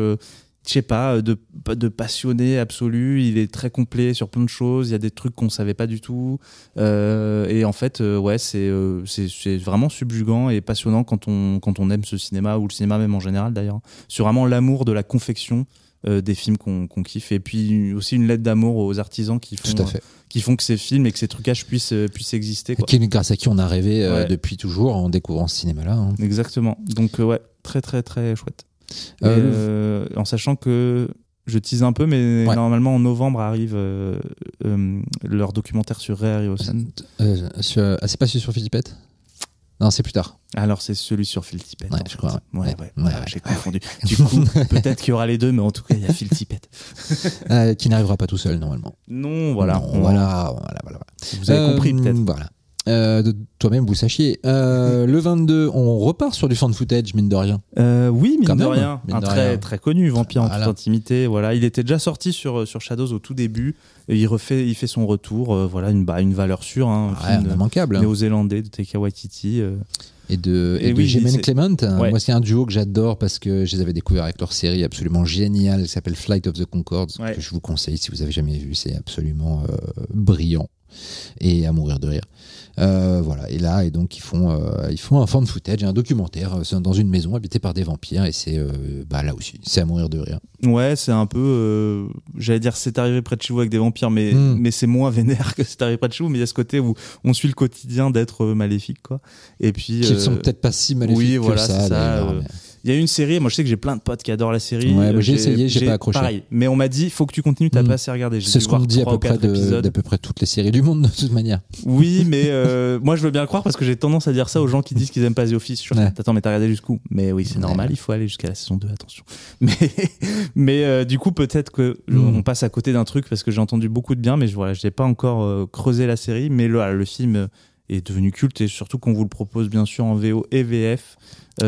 Je sais pas, de passionné absolu. Il est très complet sur plein de choses. Il y a des trucs qu'on savait pas du tout. Et en fait, c'est vraiment subjugant et passionnant quand on aime ce cinéma, ou le cinéma même en général d'ailleurs. C'est vraiment l'amour de la confection des films qu'on kiffe. Et puis aussi une lettre d'amour aux artisans qui font que ces films et que ces trucages puissent exister, quoi. Grâce à qui on a rêvé depuis toujours en découvrant ce cinéma-là. Hein. Exactement. Donc très très très chouette. En sachant que je tease un peu, mais normalement en novembre arrive leur documentaire sur Ray Harryhausen. C'est pas celui sur Phil Tippett ? Non, c'est plus tard. Alors c'est celui sur Phil Tippett. Ouais, je crois. Ouais, j'ai confondu. Du coup, peut-être qu'il y aura les deux, mais en tout cas, il y a Phil Tippett. Qui n'arrivera pas tout seul, normalement. Non, voilà. Non, voilà. Vous avez compris, peut-être. Voilà. toi-même vous sachiez. Le 22, on repart sur du fan footage, mine de rien. Oui, mine Quand de même, rien. mine Un de très, rien. très connu vampire en Voilà. toute intimité. Voilà. Il était déjà sorti sur Shadows au tout début. Et il fait son retour. Voilà, une valeur sûre. Hein, un film Immanquable. Hein. néo-zélandais de Taika Waititi. Et de oui, Jemaine Clement. Ouais. Moi, c'est un duo que j'adore parce que je les avais découverts avec leur série absolument géniale qui s'appelle Flight of the Conchords, Ouais. que je vous conseille si vous avez jamais vu. C'est absolument brillant et à mourir de rire. Voilà. Et donc ils font un fan footage, un documentaire dans une maison habitée par des vampires et c'est là aussi, c'est à mourir de rire. Ouais, c'est un peu. J'allais dire c'est arrivé près de chez vous avec des vampires, mais c'est moins vénère que c'est arrivé près de chez vous. Mais il y a ce côté où on suit le quotidien d'être maléfique, quoi. Et puis. Qui sont peut-être pas si maléfiques oui, que voilà, ça. c'est ça. d'ailleurs, mais- Il y a une série, moi je sais que j'ai plein de potes qui adorent la série. Ouais, moi, j'ai essayé, j'ai pas accroché. Pareil, mais on m'a dit, faut que tu continues, t'as pas assez regardé. J'ai C'est dû ce qu'on voir dit à 3 peu ou près 4 épisodes. d'à peu près toutes les séries du monde de toute manière. Oui, mais moi je veux bien le croire parce que j'ai tendance à dire ça aux gens qui disent qu'ils aiment pas The Office. Je suis Ouais. attends, mais t'as regardé jusqu'où? Mais oui, c'est normal, il faut aller jusqu'à la saison 2, attention. Mais du coup, peut-être que on passe à côté d'un truc parce que j'ai entendu beaucoup de bien, mais voilà, j'ai pas encore creusé la série. Mais le film est devenu culte et surtout qu'on vous le propose bien sûr en VO et VF.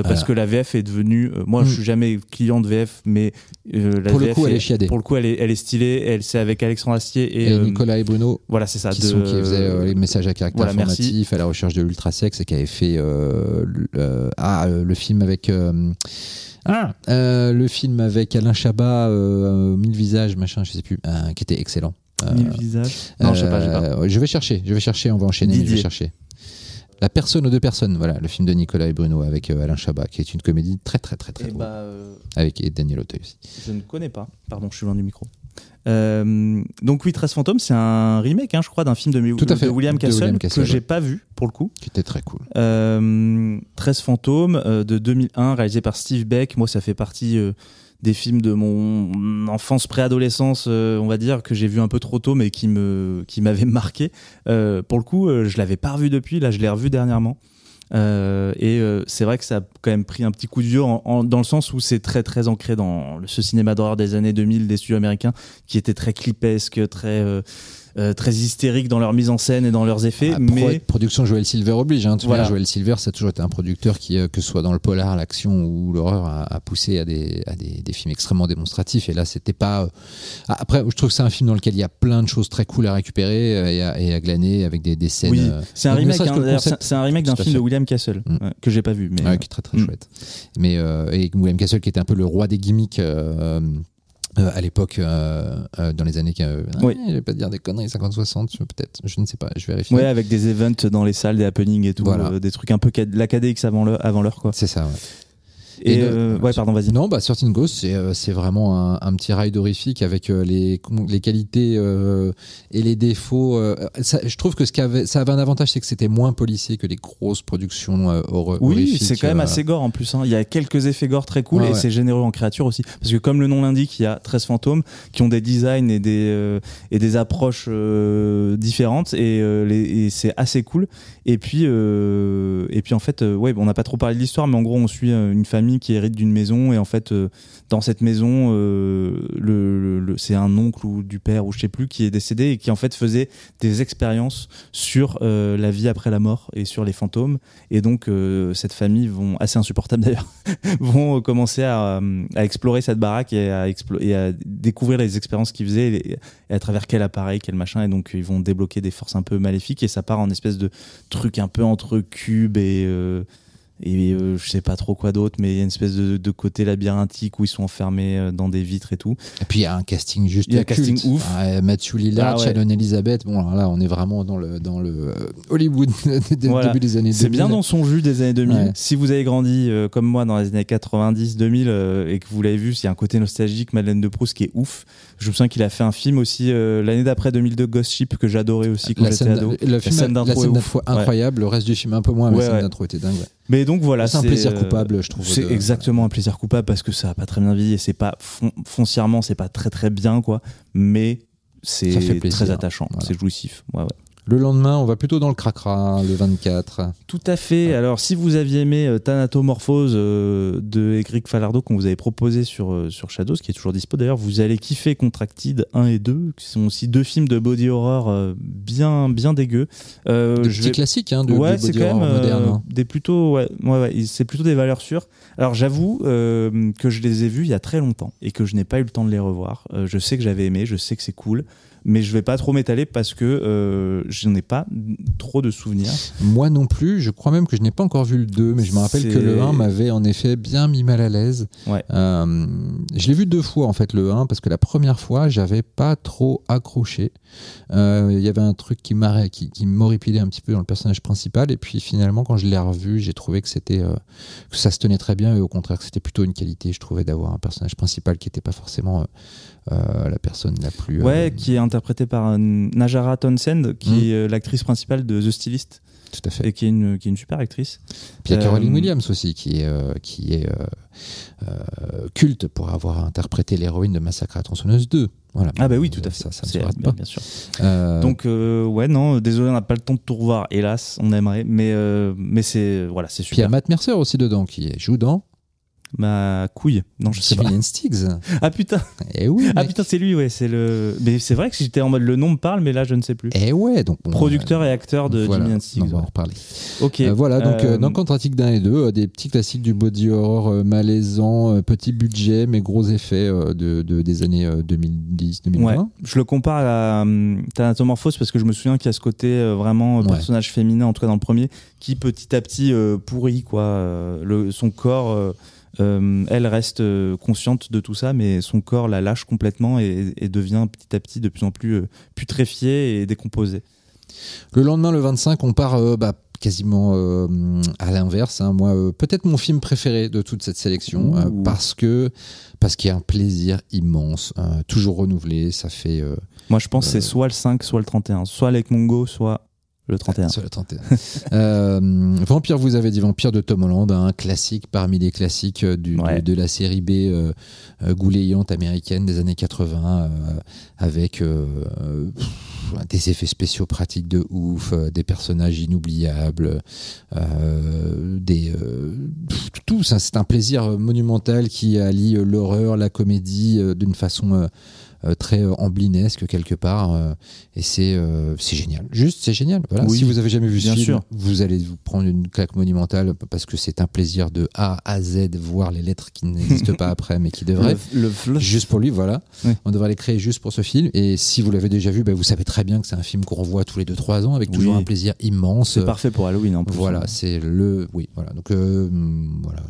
Parce que la VF est devenue. Moi, je suis jamais client de VF, mais la pour le VF coup, elle est chiadée. Pour le coup, elle est stylée. C'est avec Alexandre Astier Et Nicolas et Bruno. Voilà, c'est ça. Qui faisaient les messages à caractère voilà, informatif merci. à la recherche de l'ultrasex et qui avait fait le film avec le film avec Alain Chabat, Mille visages, machin, je sais plus, qui était excellent. Mille visages. Non, je sais pas, j'ai pas. Je vais chercher, on va enchaîner, mais je Didier. vais chercher. La personne aux deux personnes, voilà, le film de Nicolas et Bruno avec Alain Chabat, qui est une comédie très très très très drôle. Avec Daniel Auteuil aussi. Je ne connais pas. Pardon, je suis loin du micro. Donc oui, 13 fantômes, c'est un remake, je crois, d'un film de William Castle, que j'ai pas vu pour le coup. Qui était très cool. 13 fantômes de 2001, réalisé par Steve Beck. Moi, ça fait partie des films de mon enfance, préadolescence, on va dire, que j'ai vu un peu trop tôt, mais qui m'avaient marqué. Pour le coup, je l'avais pas revu depuis. Là, je l'ai revu dernièrement. C'est vrai que ça a quand même pris un petit coup de vieux dans le sens où c'est très très ancré dans ce cinéma d'horreur des années 2000 des studios américains qui était très clipesque, très hystérique dans leur mise en scène et dans leurs effets. Mais production Joel Silver oblige. Tu voilà. vois, Joel Silver, ça a toujours été un producteur qui, que ce soit dans le polar, l'action ou l'horreur, a poussé à des films extrêmement démonstratifs. Et là, c'était pas. Après, je trouve que c'est un film dans lequel il y a plein de choses très cool à récupérer et à glaner avec des scènes. Oui, c'est un remake. Concept, c'est un remake d'un film de William Castle que j'ai pas vu, mais qui est très très chouette. Mais et William Castle qui était un peu le roi des gimmicks. À l'époque, dans les années, oui. Je vais pas dire des conneries, 50-60, peut-être, je ne sais pas, je vérifie. Ouais, avec des events dans les salles, des happenings et tout, voilà. Des trucs un peu la KDX avant l'heure, quoi. C'est ça, ouais. Ouais, pardon, vas-y. Non, Certain Ghost, c'est vraiment un petit ride horrifique avec les qualités et les défauts. Je trouve que ça avait un avantage, c'est que c'était moins policier que les grosses productions horrifiques. Oui, c'est quand même assez gore en plus. Il y a quelques effets gore très cool et c'est généreux en créatures aussi. Parce que comme le nom l'indique, il y a 13 fantômes qui ont des designs et des approches différentes et c'est assez cool. Et puis en fait, on n'a pas trop parlé de l'histoire, mais en gros, on suit une famille qui hérite d'une maison et en fait dans cette maison c'est un oncle ou du père ou je sais plus qui est décédé et qui en fait faisait des expériences sur la vie après la mort et sur les fantômes et donc cette famille assez insupportable d'ailleurs vont commencer à explorer cette baraque et à découvrir les expériences qu'ils faisaient et à travers quel appareil, quel machin, et donc ils vont débloquer des forces un peu maléfiques et ça part en espèce de truc un peu entre cubes et je sais pas trop quoi d'autre, mais il y a une espèce de côté labyrinthique où ils sont enfermés dans des vitres et tout. Et puis il y a un casting juste il y a un casting ouf. Matthew Lillard, Shannon Elizabeth. Bon, alors là, on est vraiment dans le Hollywood début des années 2000. C'est bien dans son jus des années 2000. Ouais. Si vous avez grandi comme moi dans les années 90, 2000 et que vous l'avez vu, il y a un côté nostalgique, Madeleine de Proust qui est ouf. Je me souviens qu'il a fait un film aussi l'année d'après 2002, Ghost Ship, que j'adorais aussi quand j'étais ado. La scène d'intro est incroyable, le reste du film un peu moins, mais la scène d'intro était dingue. Mais donc voilà, c'est un plaisir coupable, je trouve. C'est exactement un plaisir coupable parce que ça a pas très bien vieilli et c'est pas foncièrement, c'est pas très très bien quoi, mais c'est très attachant, c'est jouissif. Ouais. Le lendemain, on va plutôt dans le cracra, le 24. Tout à fait. Alors, si vous aviez aimé Thanatomorphose de Éric Falardeau qu'on vous avait proposé sur Shadows, qui est toujours dispo d'ailleurs, vous allez kiffer Contracted 1 et 2, qui sont aussi 2 films de body horror bien dégueux. Des petits classiques de c'est body quand horror même moderne. des plutôt, c'est plutôt des valeurs sûres. Alors, j'avoue que je les ai vus il y a très longtemps et que je n'ai pas eu le temps de les revoir. Je sais que j'avais aimé, je sais que c'est cool. Mais je vais pas trop m'étaler parce que je n'en ai pas trop de souvenirs. Moi non plus, je crois même que je n'ai pas encore vu le 2, mais je me rappelle que le 1 m'avait en effet bien mis mal à l'aise. Ouais. Je l'ai vu 2 fois en fait le 1, parce que la première fois, j'avais pas trop accroché. Il y avait un truc qui m'horripilait un petit peu dans le personnage principal, et puis finalement quand je l'ai revu, j'ai trouvé que que ça se tenait très bien, et au contraire que c'était plutôt une qualité, je trouvais, d'avoir un personnage principal qui n'était pas forcément la personne la plus... qui est interprétée par Najara Townsend, qui est l'actrice principale de The Stylist. Tout à fait. Et qui est une super actrice. Puis il y a Caroline Williams aussi, qui est culte pour avoir interprété l'héroïne de Massacre à la tronçonneuse 2. Voilà. Ah bah oui, tout à fait. Ça ne se rate pas. Bien sûr. Donc, non, désolé, on n'a pas le temps de tout revoir, hélas, on aimerait, mais c'est super. Puis il y a Matt Mercer aussi dedans, qui joue dans... Ma couille. Non, je sais pas. Civilian Sticks. Ah putain. Eh oui. Ah putain, c'est lui, ouais. Mais c'est vrai que j'étais en mode le nom me parle, mais là je ne sais plus. Eh ouais, donc. Producteur et acteur de Civilian Sticks. On va en reparler. Ok. Voilà, donc dans Contracted 1 et 2, des petits classiques du body horror malaisant, petit budget, mais gros effets des années 2010-2020. Ouais. Je le compare à Thanatomorphose parce que je me souviens qu'il y a ce côté vraiment personnage féminin, en tout cas dans le premier, qui petit à petit pourrit, quoi. Son corps. Elle reste consciente de tout ça, mais son corps la lâche complètement et devient petit à petit de plus en plus putréfié et décomposé. Le lendemain, le 25, on part quasiment à l'inverse. Moi, peut-être mon film préféré de toute cette sélection, parce qu'il y a un plaisir immense, toujours renouvelé. Ça fait. Moi, je pense que c'est soit le 5, soit le 31, soit avec Mongo, soit le 31. Sur le 31. Vampire, vous avez dit Vampire de Tom Holland, un classique parmi les classiques de la série B goulayante américaine des années 80, avec des effets spéciaux pratiques de ouf, des personnages inoubliables, tout ça. C'est un plaisir monumental qui allie l'horreur, la comédie d'une façon... très amblinesque quelque part, et c'est génial. Juste, c'est génial. Voilà. Si vous avez jamais vu ce film, vous allez vous prendre une claque monumentale, parce que c'est un plaisir de A à Z, voir les lettres qui n'existent pas après, mais qui devraient. Juste pour lui, voilà. Oui. On devrait les créer juste pour ce film. Et si vous l'avez déjà vu, vous savez très bien que c'est un film qu'on revoit tous les 2-3 ans, avec toujours un plaisir immense. C'est parfait pour Halloween en plus. Voilà, c'est le. Oui, voilà. Donc, voilà.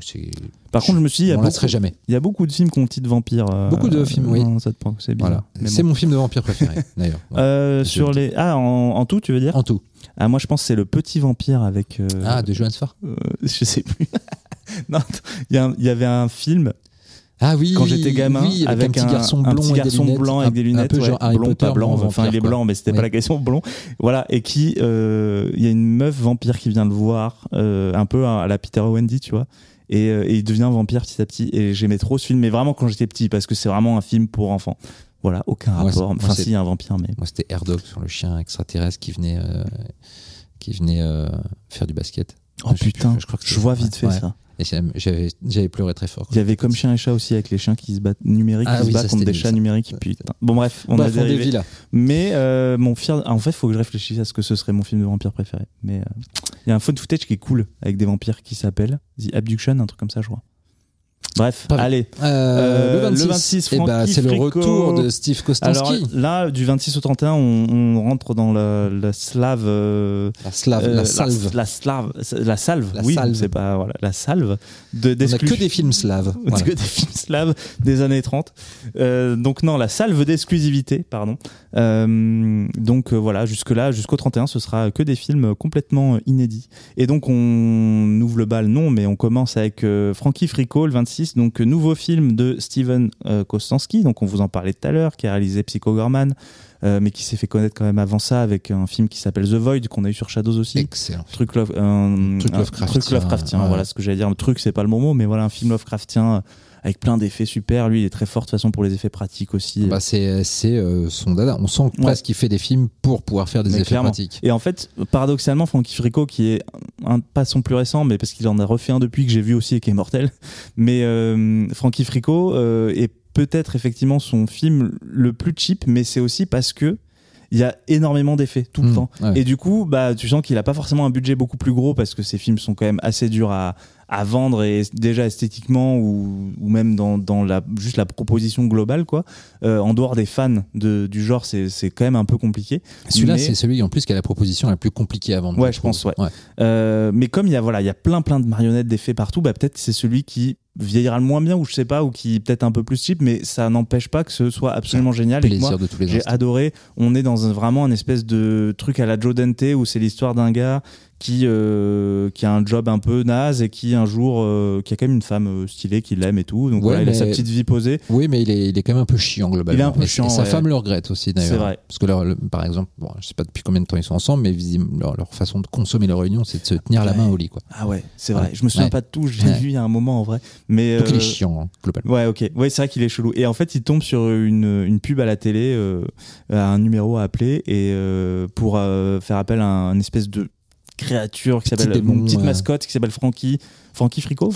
Par contre, je me suis dit, on ne lasserait jamais. Il y a beaucoup de films qui ont titre vampire. Beaucoup de films, oui. C'est bizarre. Voilà. C'est mon film de vampire préféré, d'ailleurs. Sur les... en tout, tu veux dire ? En tout. Moi, je pense que c'est Le Petit Vampire avec... de Johannes Farr. Je sais plus. Non, il y avait un film... Ah oui, quand j'étais gamin, avec un petit garçon blanc avec des lunettes, un peu genre Harry blond, Potter, pas blanc, vampire, enfin il est blanc, mais c'était pas la question, blond. Voilà, et qui, il y a une meuf vampire qui vient le voir, un peu à la Peter Wendy, tu vois, et il devient vampire petit à petit. Et j'aimais trop ce film, mais vraiment quand j'étais petit, parce que c'est vraiment un film pour enfants. Voilà, aucun rapport. Enfin, si, il y a un vampire, mais. Moi, c'était Air Dog sur le chien extraterrestre qui venait faire du basket. Oh putain, je vois vite fait ça. Et j'avais pleuré très fort. Il y avait Comme Chien et Chat aussi, avec les chiens qui se battent numériques, qui se battent contre des chats numériques. Putain. Bon bref, on a dérivé. Là. Mais en fait, il faut que je réfléchisse à ce que ce serait mon film de vampire préféré. Mais il y a un fun footage qui est cool avec des vampires qui s'appelle The Abduction, un truc comme ça, je crois. Bref, allez. Le 26 c'est le retour de Steve Kostanski. Alors là, du 26 au 31, on rentre dans la slave. La salve. Oui, c'est pas voilà, la salve. On a que des films slaves. Voilà. Que des films slaves des années 30. Donc non, la salve d'exclusivité, pardon. Donc voilà, jusque-là, jusqu'au 31, ce sera que des films complètement inédits. Et donc on ouvre le bal, non, mais on commence avec Frankie Fricot, le 26. Donc nouveau film de Steven Kostanski, donc on vous en parlait tout à l'heure, qui a réalisé Psycho Gorman, mais qui s'est fait connaître quand même avant ça avec un film qui s'appelle The Void, qu'on a eu sur Shadows aussi. Excellent. Truc Lovecraftien, voilà ce que j'allais dire. Le truc, c'est pas le bon mot, mais voilà, un film Lovecraftien avec plein d'effets super. Lui, il est très fort de toute façon pour les effets pratiques aussi. Bah c'est son dada. On sent presque qu'il fait des films pour pouvoir faire des effets pratiques. Et en fait, paradoxalement, Frankie Frico, qui est pas son plus récent, mais parce qu'il en a refait un depuis que j'ai vu aussi et qui est mortel. Mais Frankie Frico est peut-être effectivement son film le plus cheap, mais c'est aussi parce que il y a énormément d'effets tout le temps. Ouais. Et du coup, bah, tu sens qu'il a pas forcément un budget beaucoup plus gros parce que ces films sont quand même assez durs à vendre, et déjà esthétiquement ou même dans juste la proposition globale, quoi. En dehors des fans du genre, c'est quand même un peu compliqué. Celui-là, c'est celui en plus qui a la proposition la plus compliquée à vendre. Ouais, je pense, ouais. Mais comme il y a plein de marionnettes d'effets partout, bah, peut-être c'est celui qui vieillira le moins bien, ou je sais pas, ou qui est peut-être un peu plus cheap, mais ça n'empêche pas que ce soit absolument génial. Et moi, j'ai adoré. On est dans vraiment un espèce de truc à la Joe Dante où c'est l'histoire d'un gars qui a un job un peu naze et qui un jour qui a quand même une femme stylée qui l'aime et tout, donc voilà, il a sa petite vie posée. Oui, mais il est quand même un peu chiant globalement. Il est un peu chiant, et sa femme le regrette aussi d'ailleurs. C'est vrai. Parce que par exemple, bon, je sais pas depuis combien de temps ils sont ensemble, mais leur façon de consommer leur réunion, c'est de se tenir la main au lit, quoi. Ah ouais, c'est vrai. Je me souviens pas de tout, je l'ai vu il y a un moment en vrai. Mais donc il est chiant, hein, globalement. Ouais, ok. Ouais, c'est vrai qu'il est chelou. Et en fait, il tombe sur une pub à la télé, un numéro à appeler, et pour faire appel à un espèce de créature qui s'appelle une petite mascotte qui s'appelle Frankie Frico.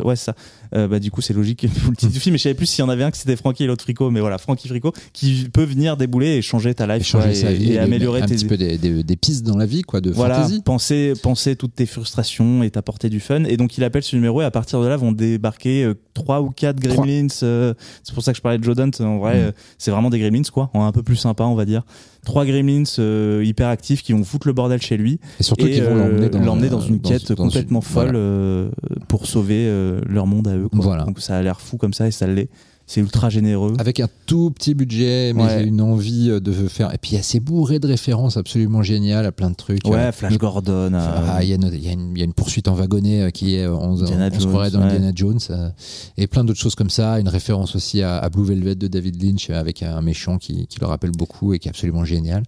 Ouais, c'est ça. Bah du coup c'est logique pour le titre du film, mais je savais plus s'il y en avait un que c'était Frankie et l'autre Frico, mais voilà, Frankie Frico qui peut venir débouler et changer ta life, et améliorer un petit peu des pistes dans la vie, quoi, de fantasy. Penser toutes tes frustrations et t'apporter du fun. Et donc il appelle ce numéro, et à partir de là vont débarquer 3 ou 4 Gremlins. C'est pour ça que je parlais de Joe Dante. En vrai, c'est vraiment des Gremlins, quoi, un peu plus sympa, on va dire. 3 Gremlins hyper actifs qui vont foutre le bordel chez lui, et surtout qu'ils vont l'emmener dans une quête complètement folle, pour sauver leur monde à eux, quoi. Voilà. Donc ça a l'air fou comme ça, et ça l'est. C'est ultra généreux. Avec un tout petit budget, mais j'ai une envie de faire. Et puis c'est bourré de références absolument géniales à plein de trucs. Ouais, Flash Gordon. Il y a une poursuite en wagonnet qui est on se croirait dans Indiana Jones, et plein d'autres choses comme ça. Une référence aussi à Blue Velvet de David Lynch, avec un méchant qui le rappelle beaucoup et qui est absolument génial.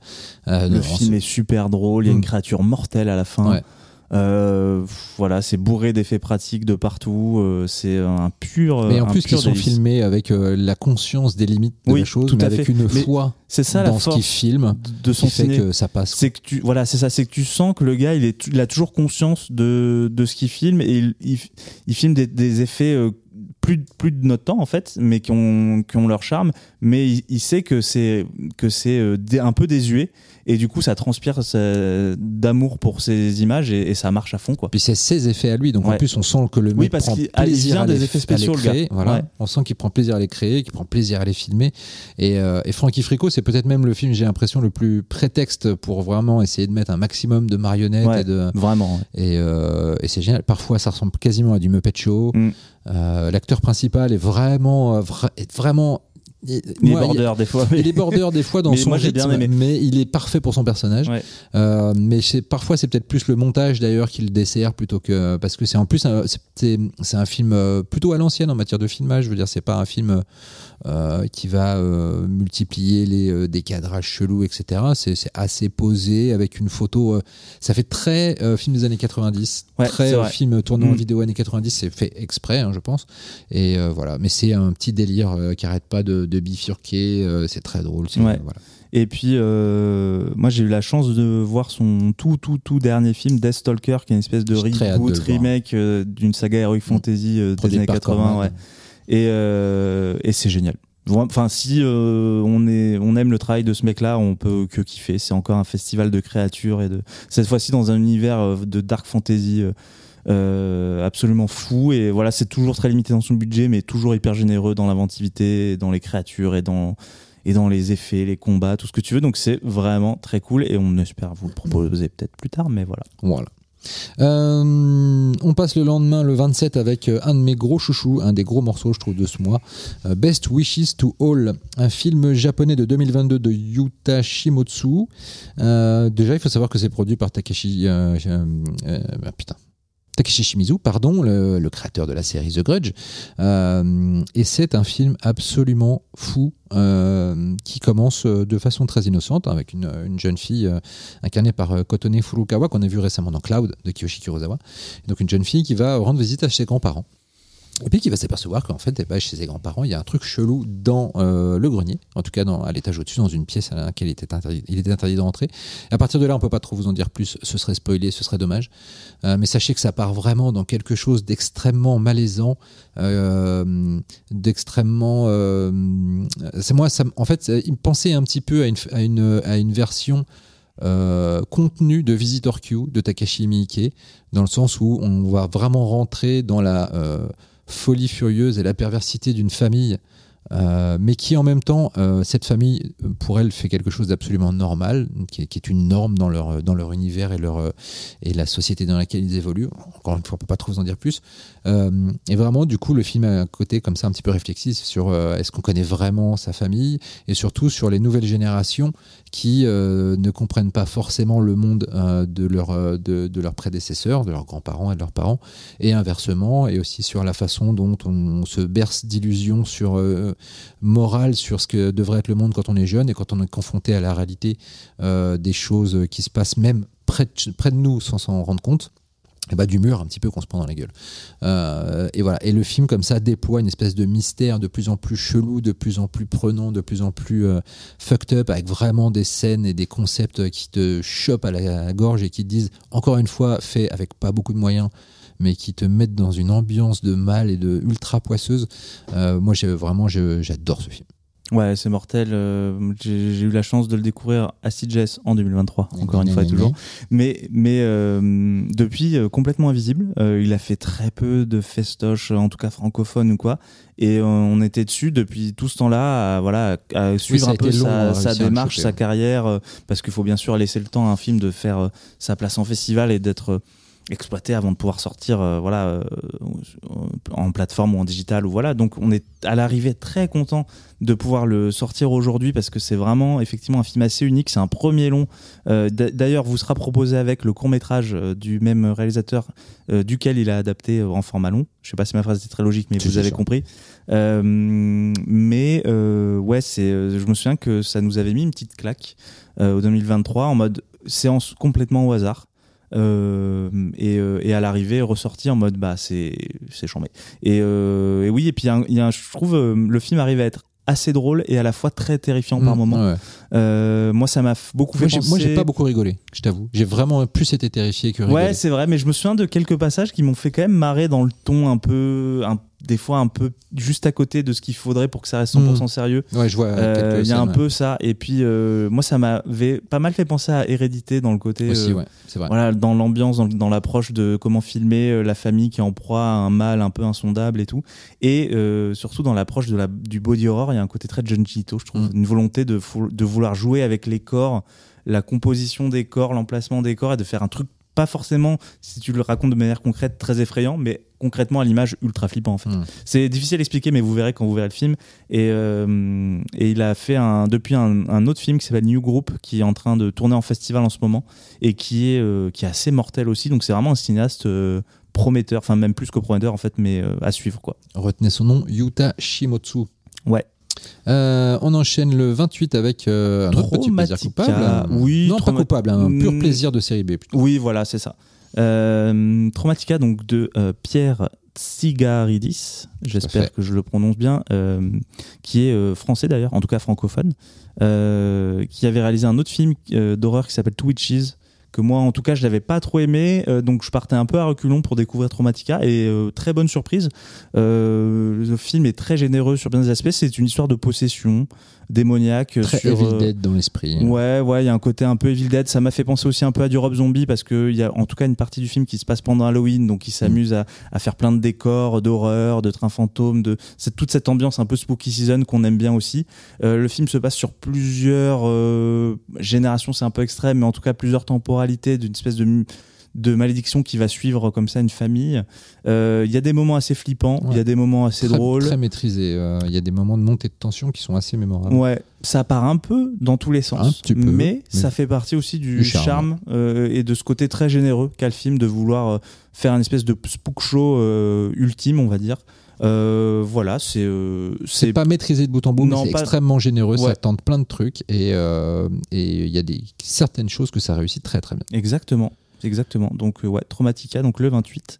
Le film est super drôle. Il y a une créature mortelle à la fin. Ouais. Voilà, c'est bourré d'effets pratiques de partout, c'est un pur. Mais en plus, ils sont filmés avec la conscience des limites de la chose, mais avec une foi c'est ça, dans ce qu'il filme, de son ciné, fait que ça passe. C'est que c'est que tu sens que le gars, il a toujours conscience de ce qu'il filme, et il filme des effets plus de notre temps en fait, mais qui ont leur charme, mais il sait que c'est un peu désuet, et du coup ça transpire d'amour pour ces images, et ça marche à fond, quoi. Puis c'est ses effets à lui, donc en plus on sent que le mec prend plaisir à les créer, voilà. Ouais. On sent qu'il prend plaisir à les créer, qu'il prend plaisir à les filmer, et Frankie Frico, c'est peut-être même le film, j'ai l'impression, le plus prétexte pour vraiment essayer de mettre un maximum de marionnettes, vraiment, et c'est génial. Parfois ça ressemble quasiment à du Muppet Show. L'acteur principal est vraiment border des fois. Il est border des fois dans son rythme, mais il est parfait pour son personnage. Ouais. Mais parfois c'est peut-être plus le montage d'ailleurs qui le dessert, plutôt que, parce que c'est en plus c'est un film plutôt à l'ancienne en matière de filmage. Je veux dire, c'est pas un film qui va multiplier les décadrages chelous, etc. C'est assez posé, avec une photo. Ça fait très film des années 90, très film tourné en vidéo années 90. C'est fait exprès, je pense. Et voilà. Mais c'est un petit délire qui arrête pas de bifurquer. C'est très drôle. Voilà. Et puis, moi, j'ai eu la chance de voir son tout dernier film, Deathstalker, qui est une espèce de reboot, remake d'une saga Heroic Fantasy des années 80. Ouais. Et c'est génial. Enfin, si on aime le travail de ce mec-là, on peut que kiffer. C'est encore un festival de créatures, et cette fois-ci dans un univers de dark fantasy absolument fou. Et voilà, c'est toujours très limité dans son budget, mais toujours hyper généreux dans l'inventivité, dans les créatures, et dans les effets, les combats, tout ce que tu veux. Donc c'est vraiment très cool, et on espère vous le proposer peut-être plus tard, mais voilà. On passe le lendemain, le 27, avec un de mes gros chouchous, un des gros morceaux je trouve de ce mois, Best Wishes to All, un film japonais de 2022 de Yuta Shimotsu. Déjà il faut savoir que c'est produit par Takeshi Shimizu, le créateur de la série The Grudge, et c'est un film absolument fou, qui commence de façon très innocente, avec une jeune fille incarnée par Kotone Furukawa, qu'on a vu récemment dans Cloud de Kiyoshi Kurosawa. Donc une jeune fille qui va rendre visite à ses grands-parents, Et puis qui va s'apercevoir qu'en fait, chez ses grands-parents, il y a un truc chelou dans le grenier, en tout cas à l'étage au-dessus, dans une pièce à laquelle il était interdit de rentrer. Et à partir de là, on ne peut pas trop vous en dire plus, ce serait spoilé, ce serait dommage. Mais sachez que ça part vraiment dans quelque chose d'extrêmement malaisant, d'extrêmement... en fait, il me pensait un petit peu à une version... contenu de Visitor Q de Takashi Miike, dans le sens où on va vraiment rentrer dans la folie furieuse et la perversité d'une famille, mais qui en même temps, cette famille, pour elle, fait quelque chose d'absolument normal, qui est une norme dans leur univers et la société dans laquelle ils évoluent. Encore une fois, on ne peut pas trop vous en dire plus. Et vraiment, du coup, le film a un côté comme ça un petit peu réflexif sur est-ce qu'on connaît vraiment sa famille, et surtout sur les nouvelles générations qui ne comprennent pas forcément le monde de leurs prédécesseurs, de leurs grands-parents et de leurs parents, et inversement, et aussi sur la façon dont on se berce d'illusions morales sur ce que devrait être le monde quand on est jeune, et quand on est confronté à la réalité des choses qui se passent même près de nous sans s'en rendre compte. Et du mur un petit peu qu'on se prend dans la gueule. Et voilà. Et le film comme ça déploie une espèce de mystère de plus en plus chelou, de plus en plus prenant, de plus en plus fucked up, avec vraiment des scènes et des concepts qui te chopent à la gorge et qui te disent, encore une fois, fait avec pas beaucoup de moyens, mais qui te mettent dans une ambiance de mal et de ultra poisseuse. Moi, j'adore ce film. Ouais, c'est mortel. J'ai eu la chance de le découvrir à Sitges en 2023, encore une fois et toujours. Mais depuis, complètement invisible. Il a fait très peu de festoches, en tout cas francophones ou quoi. Et on était dessus depuis tout ce temps-là, à suivre un peu sa démarche, sa carrière, parce qu'il faut bien sûr laisser le temps à un film de faire sa place en festival et d'être exploité avant de pouvoir sortir en plateforme ou en digital donc on est à l'arrivée très content de pouvoir le sortir aujourd'hui, parce que c'est vraiment effectivement un film assez unique. C'est un premier long, d'ailleurs vous sera proposé avec le court-métrage du même réalisateur duquel il a adapté en format long. Je sais pas si ma phrase est très logique, mais vous avez compris. Je me souviens que ça nous avait mis une petite claque au 2023 en mode séance complètement au hasard. Et à l'arrivée ressorti en mode c'est chambé. Et oui, et puis je trouve le film arrive à être assez drôle et à la fois très terrifiant par moments. Ouais. Moi ça m'a beaucoup fait penser... Moi j'ai pas beaucoup rigolé, je t'avoue. J'ai vraiment plus été terrifié que rigolé. Ouais, c'est vrai, mais je me souviens de quelques passages qui m'ont fait quand même marrer dans le ton des fois un peu juste à côté de ce qu'il faudrait pour que ça reste 100% sérieux. Ouais, je vois. Il y a un peu ça. Et puis, moi, ça m'avait pas mal fait penser à Hérédité dans le côté. Aussi, ouais, c'est vrai. Voilà, dans l'ambiance, dans l'approche de comment filmer la famille qui est en proie à un mal un peu insondable et tout. Et surtout dans l'approche du body horror, il y a un côté très Junji Ito, je trouve. Une volonté de vouloir jouer avec les corps, la composition des corps, l'emplacement des corps, et de faire un truc pas forcément, si tu le racontes de manière concrète, très effrayant, mais concrètement à l'image ultra flippant en fait. C'est difficile à expliquer, mais vous verrez quand vous verrez le film. Et il a fait depuis un autre film qui s'appelle New Group, qui est en train de tourner en festival en ce moment, et qui est assez mortel aussi. Donc c'est vraiment un cinéaste prometteur, enfin même plus que prometteur en fait, mais à suivre quoi. Retenez son nom, Yuta Shimotsu. Ouais. On enchaîne le 28 avec un autre petit plaisir coupable. Oui, non, pas coupable, un pur plaisir de série B plutôt. Oui, voilà, c'est ça. Traumatica, donc de Pierre Tsigaridis, j'espère que je le prononce bien, qui est français d'ailleurs, en tout cas francophone, qui avait réalisé un autre film d'horreur qui s'appelle Twitches, que moi en tout cas je l'avais pas trop aimé, donc je partais un peu à reculons pour découvrir Traumatica, et très bonne surprise. Le film est très généreux sur bien des aspects. C'est une histoire de possession démoniaque, très Evil Dead dans l'esprit. Ouais, il y a un côté un peu Evil Dead. Ça m'a fait penser aussi un peu à du Rob Zombie, parce qu'il y a en tout cas une partie du film qui se passe pendant Halloween, donc il s'amuse à faire plein de décors d'horreur, de trains fantômes, toute cette ambiance un peu spooky season qu'on aime bien aussi. Le film se passe sur plusieurs générations, c'est un peu extrême, mais en tout cas plusieurs temporalités d'une espèce de malédiction qui va suivre comme ça une famille. Il y a des moments assez flippants, il y a des moments assez drôles. Très maîtrisés. Il y a des moments de montée de tension qui sont assez mémorables. Ouais, ça part un peu dans tous les sens, mais ça fait partie aussi du charme et de ce côté très généreux qu'a le film, de vouloir faire une espèce de spook show ultime, on va dire. Voilà, c'est pas maîtrisé de bout en bout, mais c'est extrêmement généreux. Ça tente plein de trucs, et il y a certaines choses que ça réussit très très bien. Exactement. Donc Traumatica, donc le 28.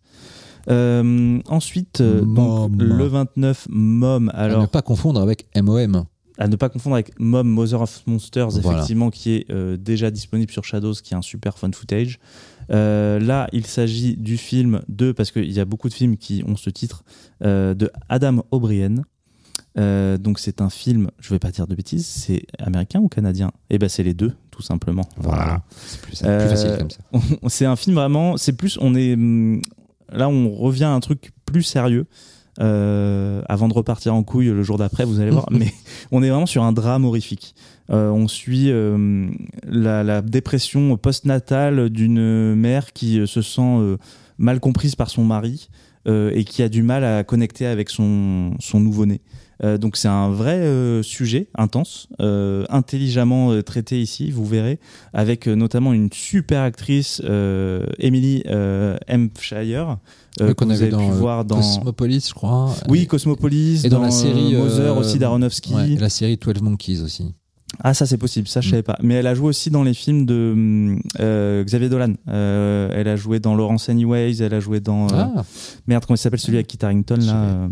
Ensuite, donc, le 29, Mom. Alors, à ne pas confondre avec MOM. À ne pas confondre avec Mom, Mother of Monsters, Voilà. effectivement, qui est déjà disponible sur Shadows, qui est un super fun footage. Là, il s'agit du film parce qu'il y a beaucoup de films qui ont ce titre, de Adam O'Brien. Donc c'est un film, je vais pas dire de bêtises, c'est américain ou canadien? Eh ben c'est les deux, tout simplement. Voilà. C'est plus facile comme ça. C'est un film vraiment, c'est plus, là on revient à un truc plus sérieux. Avant de repartir en couille le jour d'après, vous allez voir, mais on est vraiment sur un drame horrifique. On suit la dépression postnatale d'une mère qui se sent mal comprise par son mari et qui a du mal à connecter avec son nouveau-né. Donc c'est un vrai sujet intense, intelligemment traité ici, vous verrez, avec notamment une super actrice, Emily Hampshire, qu'on vous avait avez pu voir dans Cosmopolis, je crois. Oui, Cosmopolis, et dans la série Mother aussi d'Aronofsky. Ouais, et la série 12 Monkeys aussi. Ah, ça c'est possible, ça je savais pas. Mais elle a joué aussi dans les films de Xavier Dolan. Elle a joué dans Lawrence Anyways, elle a joué dans merde, comment il s'appelle celui avec Kit Harington là,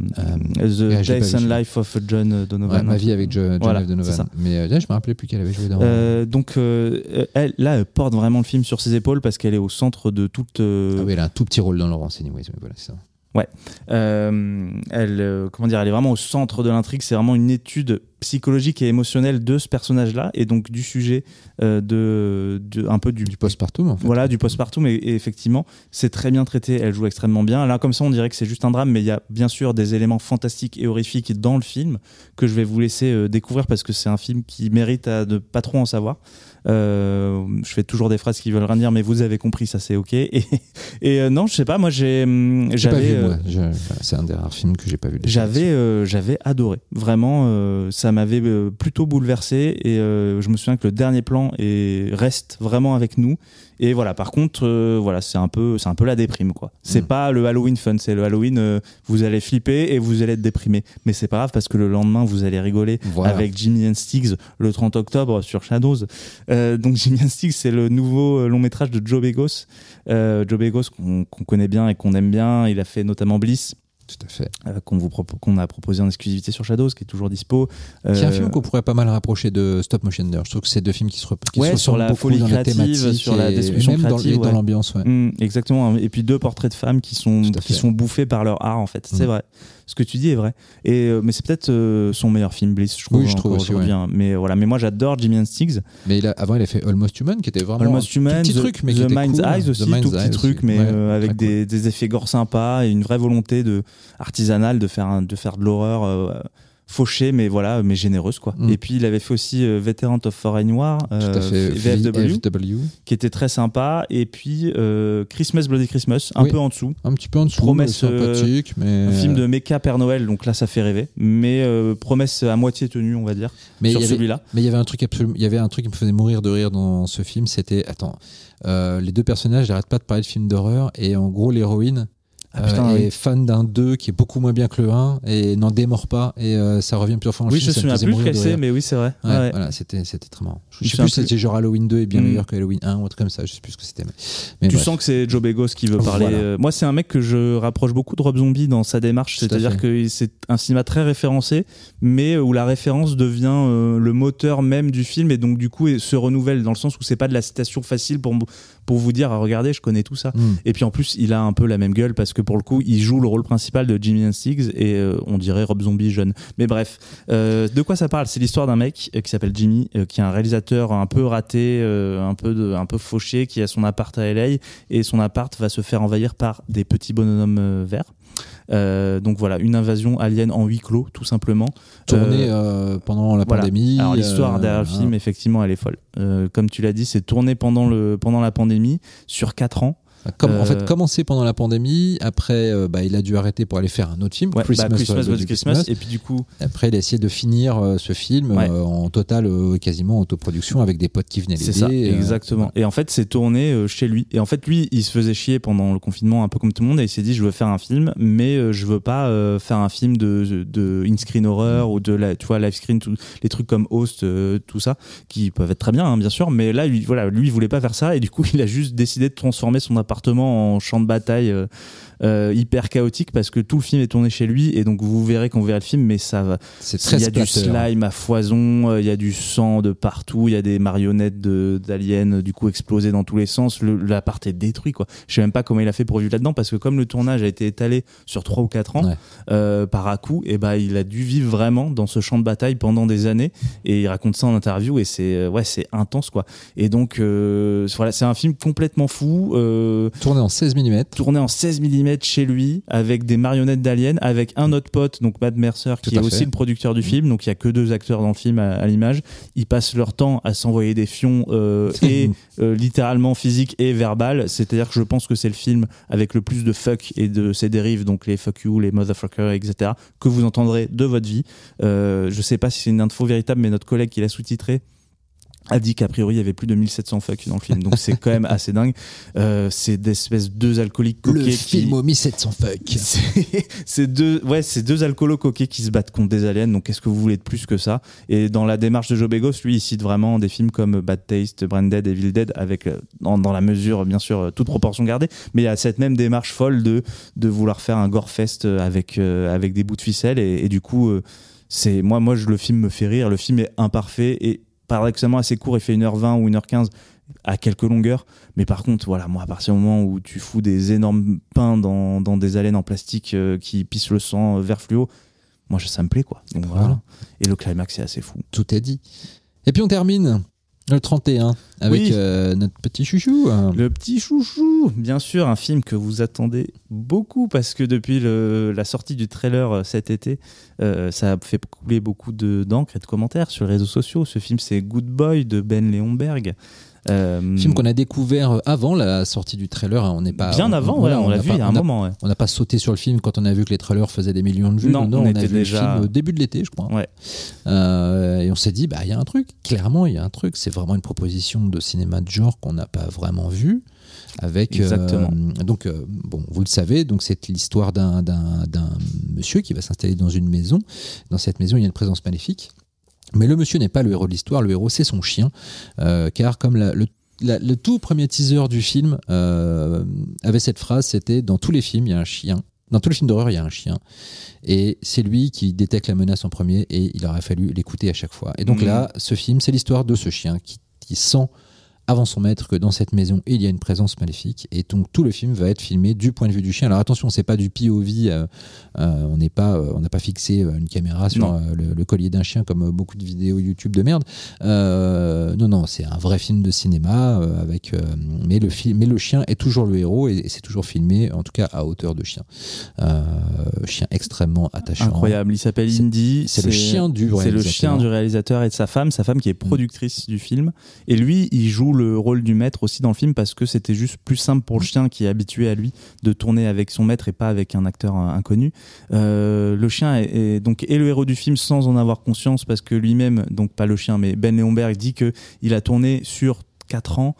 The Days and Life of John Donovan. Ouais, ma vie avec John voilà, Donovan. Mais là, je me rappelais plus qu'elle avait joué dans. Donc elle porte vraiment le film sur ses épaules parce qu'elle est au centre de toute. Ah oui, elle a un tout petit rôle dans Lawrence Anyways, mais voilà, c'est ça. Ouais, elle est vraiment au centre de l'intrigue. C'est vraiment une étude psychologique et émotionnelle de ce personnage-là et donc du sujet un peu du postpartum. En fait. Voilà, du postpartum et effectivement, c'est très bien traité. Elle joue extrêmement bien. Là, comme ça, on dirait que c'est juste un drame, mais il y a bien sûr des éléments fantastiques et horrifiques dans le film que je vais vous laisser découvrir parce que c'est un film qui mérite à ne pas trop en savoir. Je fais toujours des phrases qui veulent rien dire, mais vous avez compris, ça c'est ok. Et non, je sais pas, moi j'avais. C'est un des rares films que j'ai pas vu. J'avais adoré. Vraiment, ça m'avait plutôt bouleversé et je me souviens que le dernier plan reste vraiment avec nous. Et voilà, par contre, c'est un peu la déprime, quoi. C'est pas le Halloween fun, c'est le Halloween, vous allez flipper et vous allez être déprimé. Mais c'est pas grave parce que le lendemain, vous allez rigoler avec Jimmy and Stiggs le 30 octobre sur Shadows. Donc Jimmy and Stiggs, c'est le nouveau long métrage de Joe Begos. Joe Begos qu'on connaît bien et qu'on aime bien. Il a fait notamment Bliss. Tout à fait. Qu'on a proposé en exclusivité sur Shadows, qui est toujours dispo. C'est un film qu'on pourrait pas mal rapprocher de Stop Motion. Je trouve que c'est deux films qui se sur la folie créative, sur la destruction créative, dans l'ambiance. Ouais. Exactement. Et puis deux portraits de femmes qui sont bouffés par leur art, en fait. C'est vrai. Ce que tu dis est vrai. Mais c'est peut-être son meilleur film, Bliss, je trouve. Oui, je trouve aussi. Ouais. Mais voilà. Mais moi, j'adore Jimmy and Stiggs. Mais avant, il a fait Almost Human, qui était vraiment un petit truc, mais The Mind's Eyes aussi, tout petit truc, mais avec des effets gore sympas et une vraie volonté artisanale de faire de l'horreur fauchée, mais généreuse, quoi. Et puis il avait fait aussi Veteran of Forêt Noire, VFW, qui était très sympa. Et puis Christmas Bloody Christmas, un peu en dessous, un petit peu en dessous, promesse sympathique, mais un film de mecha Père Noël, donc là ça fait rêver, mais promesse à moitié tenue, on va dire, sur celui-là. Mais il y avait un truc qui me faisait mourir de rire dans ce film, c'était les deux personnages n'arrêtent pas de parler de films d'horreur et en gros l'héroïne est fan d'un 2 qui est beaucoup moins bien que le 1 et n'en démord pas et ça revient plusieurs fois dans le film. Oui, je me souviens plus qu'elle sait, mais oui, c'est vrai. Ouais. Voilà, c'était très marrant. Je sais plus si c'était genre Halloween 2 est bien meilleur que Halloween 1 ou autre comme ça, je sais plus ce que c'était. Mais tu sens que c'est Joe Begos qui veut parler. Voilà. Moi, c'est un mec que je rapproche beaucoup de Rob Zombie dans sa démarche, c'est-à-dire que c'est un cinéma très référencé, mais où la référence devient le moteur même du film et donc du coup se renouvelle dans le sens où c'est pas de la citation facile pour vous dire regardez, je connais tout ça. Et puis en plus, il a un peu la même gueule parce que pour le coup, il joue le rôle principal de Jimmy and Stiggs et on dirait Rob Zombie jeune. Mais bref, de quoi ça parle? C'est l'histoire d'un mec qui s'appelle Jimmy, qui est un réalisateur un peu raté, un peu fauché, qui a son appart à LA et son appart va se faire envahir par des petits bonhommes verts. Donc voilà, une invasion alien en huis clos, tout simplement. Tournée pendant la pandémie. Alors l'histoire derrière le film, effectivement, elle est folle. Comme tu l'as dit, c'est tourné pendant la pandémie sur 4 ans. En fait, commencé pendant la pandémie, après il a dû arrêter pour aller faire un autre film, Christmas, et puis du coup après il a essayé de finir ce film en totale quasiment autoproduction avec des potes qui venaient l'aider. C'est ça, exactement. Et en fait c'est tourné chez lui, et en fait lui il se faisait chier pendant le confinement un peu comme tout le monde et il s'est dit je veux faire un film, mais je veux pas faire un film de in-screen horror ou de live screen, les trucs comme Host, tout ça qui peuvent être très bien, bien sûr, mais là lui il voulait pas faire ça et du coup il a juste décidé de transformer son appartement en champ de bataille hyper chaotique parce que tout le film est tourné chez lui et donc vous verrez quand vous verrez le film, mais ça va. Il y a du slime à foison, il y a du sang de partout, il y a des marionnettes d'aliens du coup explosées dans tous les sens. L'appart est détruit quoi. Je sais même pas comment il a fait pour vivre là-dedans parce que comme le tournage a été étalé sur 3 ou 4 ans par à-coup, et il a dû vivre vraiment dans ce champ de bataille pendant des années et il raconte ça en interview et c'est intense quoi. Et donc voilà, c'est un film complètement fou. Tourné en 16 mm. Tourné en 16 mm chez lui avec des marionnettes d'aliens, avec un autre pote, donc Matt Mercer, qui est aussi le producteur du film. Donc il y a que 2 acteurs dans le film à l'image. Ils passent leur temps à s'envoyer des fions et littéralement physique et verbal. C'est-à-dire que je pense que c'est le film avec le plus de fuck et de ses dérives, donc les fuck you, les motherfuckers, etc., que vous entendrez de votre vie. Je sais pas si c'est une info véritable, mais notre collègue qui l'a sous-titré a dit qu'a priori il y avait plus de 1700 fuck dans le film, donc c'est quand même assez dingue. C'est d'espèces 2 alcooliques coquets. Le film aux 1700 fuck. C'est 2 alcoolos coquets qui se battent contre des aliens, donc qu'est-ce que vous voulez de plus que ça? Et dans la démarche de Joe Begos, lui il cite vraiment des films comme Bad Taste, Branded, Evil Dead, avec dans la mesure bien sûr toute proportion gardée, mais il y a cette même démarche folle de vouloir faire un gore fest avec des bouts de ficelle et du coup c'est le film me fait rire. Le film est imparfait et paradoxalement assez court, il fait 1h20 ou 1h15 à quelques longueurs, mais par contre voilà, moi à partir du moment où tu fous des énormes pains dans des aliens en plastique qui pissent le sang vert fluo, moi ça me plaît quoi. Donc, voilà. Et le climax est assez fou. Tout est dit. Et puis on termine le 31 avec notre petit chouchou. Le petit chouchou, bien sûr, un film que vous attendez beaucoup parce que depuis la sortie du trailer cet été, ça a fait couler beaucoup d'encre et de commentaires sur les réseaux sociaux. Ce film, c'est Good Boy de Ben Leonberg. Film qu'on a découvert avant la sortie du trailer. On n'est pas bien avant, on l'a vu il y a un moment. Ouais. On n'a pas sauté sur le film quand on a vu que les trailers faisaient des millions de vues. Non, on était a vu déjà le film au début de l'été, je crois. Ouais. Et on s'est dit, il y a un truc. Clairement, il y a un truc. C'est vraiment une proposition de cinéma de genre qu'on n'a pas vraiment vu. Avec vous le savez, donc c'est l'histoire d'un monsieur qui va s'installer dans une maison. Dans cette maison, il y a une présence maléfique. Mais le monsieur n'est pas le héros de l'histoire, le héros c'est son chien, car comme le tout premier teaser du film avait cette phrase, c'était dans tous les films il y a un chien, dans tous les films d'horreur il y a un chien, et c'est lui qui détecte la menace en premier et il aurait fallu l'écouter à chaque fois. Et donc là, ce film c'est l'histoire de ce chien qui sent avant son maître que dans cette maison il y a une présence maléfique, et donc tout le film va être filmé du point de vue du chien. Alors attention, c'est pas du POV, on n'a pas fixé une caméra sur le collier d'un chien comme beaucoup de vidéos YouTube de merde. Non, c'est un vrai film de cinéma mais le chien est toujours le héros et c'est toujours filmé en tout cas à hauteur de chien. Chien extrêmement attachant. Incroyable, il s'appelle Indy. C'est le chien du réalisateur. C'est le chien du réalisateur et de sa femme qui est productrice du film, et lui il joue le rôle du maître aussi dans le film parce que c'était juste plus simple pour le chien qui est habitué à lui de tourner avec son maître et pas avec un acteur inconnu. Le chien est donc le héros du film sans en avoir conscience parce que lui-même, donc pas le chien mais Ben Leonberg, dit que il a tourné sur 4 ans.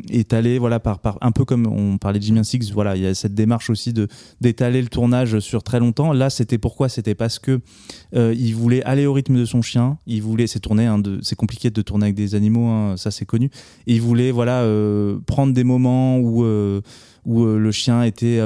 Étalé par un peu comme on parlait de Jimi Hendrix, voilà, il y a cette démarche aussi d'étaler le tournage sur très longtemps. Là c'était parce que il voulait aller au rythme de son chien, c'est compliqué de tourner avec des animaux, ça c'est connu, et il voulait prendre des moments où le chien était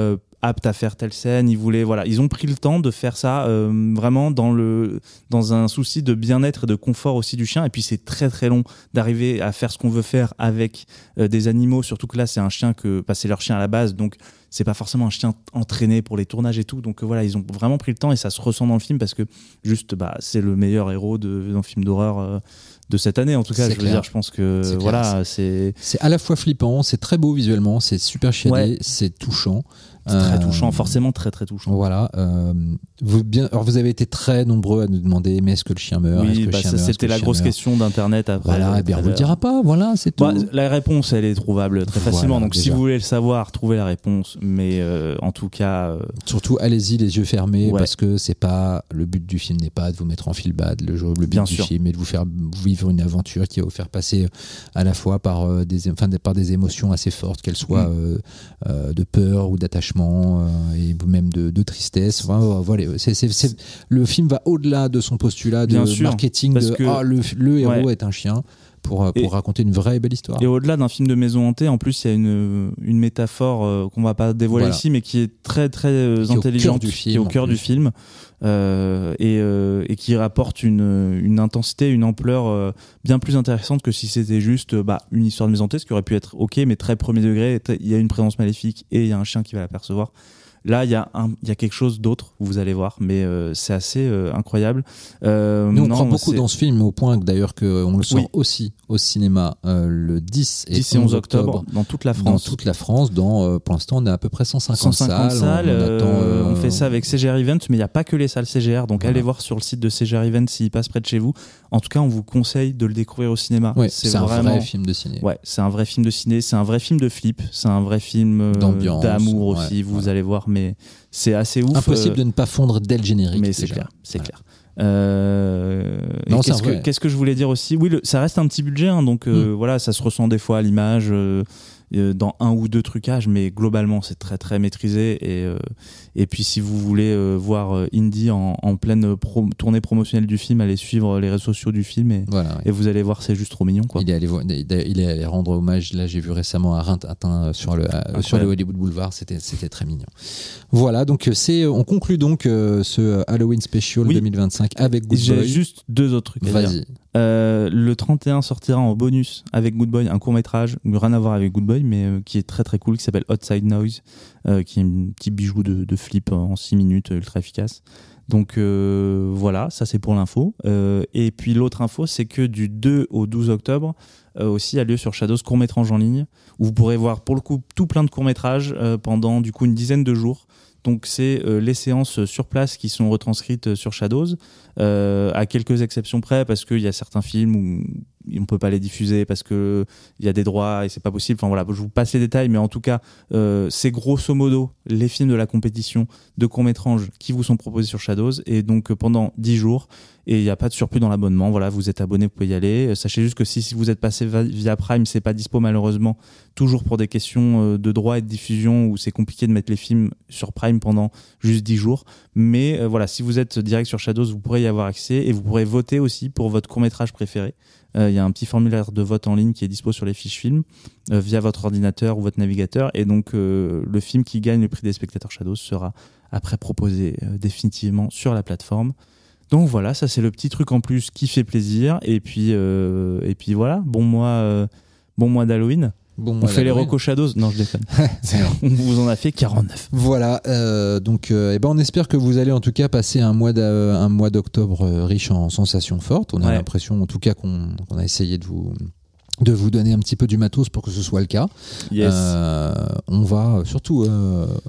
apte à faire telle scène. Ils ont pris le temps de faire ça vraiment dans un souci de bien-être et de confort aussi du chien. Et puis c'est très très long d'arriver à faire ce qu'on veut faire avec des animaux, surtout que là c'est un chien c'est leur chien à la base, donc c'est pas forcément un chien entraîné pour les tournages et tout. Donc ils ont vraiment pris le temps et ça se ressent dans le film parce que juste c'est le meilleur héros d'un film d'horreur de cette année en tout cas. Je pense que c'est à la fois flippant, c'est très beau visuellement, c'est super chiadé, c'est touchant. C'est très touchant, forcément très très touchant. Voilà. Vous avez été très nombreux à nous demander, mais est-ce que le chien meurt? Oui, c'était la grosse question d'internet après. Voilà, on vous le dira pas, voilà, c'est tout. La réponse, elle est trouvable très facilement, donc déjà, si vous voulez le savoir, trouvez la réponse, mais en tout cas... Surtout, allez-y les yeux fermés, parce que c'est pas, le but du film n'est pas de vous mettre en feel bad, le but du film est de vous faire vivre une aventure qui va vous faire passer à la fois par des émotions assez fortes, qu'elles soient de peur ou d'attachement, et même de tristesse. Voilà, le film va au-delà de son postulat de marketing le héros est un chien. pour raconter une vraie et belle histoire. Et au-delà d'un film de maison hantée, en plus, il y a une métaphore qu'on va pas dévoiler ici, mais qui est très très intelligente, qui est au cœur du film, et qui rapporte une intensité, une ampleur bien plus intéressante que si c'était juste une histoire de maison hantée, ce qui aurait pu être ok, mais très premier degré. Il y a une présence maléfique et il y a un chien qui va l'apercevoir. Là, il y a quelque chose d'autre, vous allez voir, mais c'est assez incroyable. Nous, on croit beaucoup dans ce film, au point que d'ailleurs qu'on le sort aussi au cinéma le 10 et 11 octobre dans toute la France. Pour l'instant, on a à peu près 150 salles. On fait ça avec CGR Event, mais il n'y a pas que les salles CGR, donc allez voir sur le site de CGR Event s'il passe près de chez vous. En tout cas, on vous conseille de le découvrir au cinéma. Ouais, c'est un vrai film de ciné. Ouais, c'est un vrai film de ciné, c'est un vrai film de flip, c'est un vrai film d'amour aussi, vous allez voir. Mais c'est assez ouf. Impossible de ne pas fondre dès le générique. Mais c'est clair, clair. Qu'est-ce que je voulais dire aussi ? Oui, ça reste un petit budget, hein, donc voilà, ça se ressent des fois à l'image, dans un ou deux trucages, mais globalement c'est très très maîtrisé. Et puis si vous voulez voir Indy en pleine tournée promotionnelle du film, allez suivre les réseaux sociaux du film et vous allez voir, c'est juste trop mignon, quoi. Il est allé rendre hommage, là j'ai vu récemment à Rintintin sur le Hollywood Boulevard, c'était très mignon. Voilà, donc on conclut donc ce Halloween Special 2025 avec Good Boy. J'ai juste deux autres trucs à dire. Le 31 sortira en bonus avec Good Boy un court-métrage, rien à voir avec Good Boy, mais qui est très très cool, qui s'appelle Outside Noise, qui est un petit bijou de flip en 6 minutes, ultra efficace. Donc voilà, ça c'est pour l'info. Et puis l'autre info, c'est que du 2 au 12 octobre aussi a lieu sur Shadows court-métrage en ligne, où vous pourrez voir pour le coup tout plein de courts-métrages pendant du coup une dizaine de jours. Donc c'est les séances sur place qui sont retranscrites sur Shadows, à quelques exceptions près, parce qu'il y a certains films où on peut pas les diffuser parce que il y a des droits et c'est pas possible. Enfin voilà, je vous passe les détails, mais en tout cas c'est grosso modo les films de la compétition de court-métrage qui vous sont proposés sur Shadows, et donc pendant 10 jours, et il n'y a pas de surplus dans l'abonnement. Voilà, vous êtes abonné, vous pouvez y aller. Sachez juste que si vous êtes passé via Prime, c'est pas dispo malheureusement, toujours pour des questions de droit et de diffusion, où c'est compliqué de mettre les films sur Prime pendant juste 10 jours. Mais voilà, si vous êtes direct sur Shadows, vous pourrez y avoir accès, et vous pourrez voter aussi pour votre court-métrage préféré. Il y a un petit formulaire de vote en ligne qui est dispo sur les fiches films via votre ordinateur ou votre navigateur, et donc le film qui gagne le prix des spectateurs Shadows sera après proposé définitivement sur la plateforme. Donc voilà, ça c'est le petit truc en plus qui fait plaisir, et puis voilà, bon mois d'Halloween. On fait les recos Shadows. Non, je déconne. On vous en a fait 49. Voilà, donc on espère que vous allez en tout cas passer un mois d'octobre riche en sensations fortes. On a l'impression en tout cas qu'on a essayé de vous donner un petit peu du matos pour que ce soit le cas. Yes. On va surtout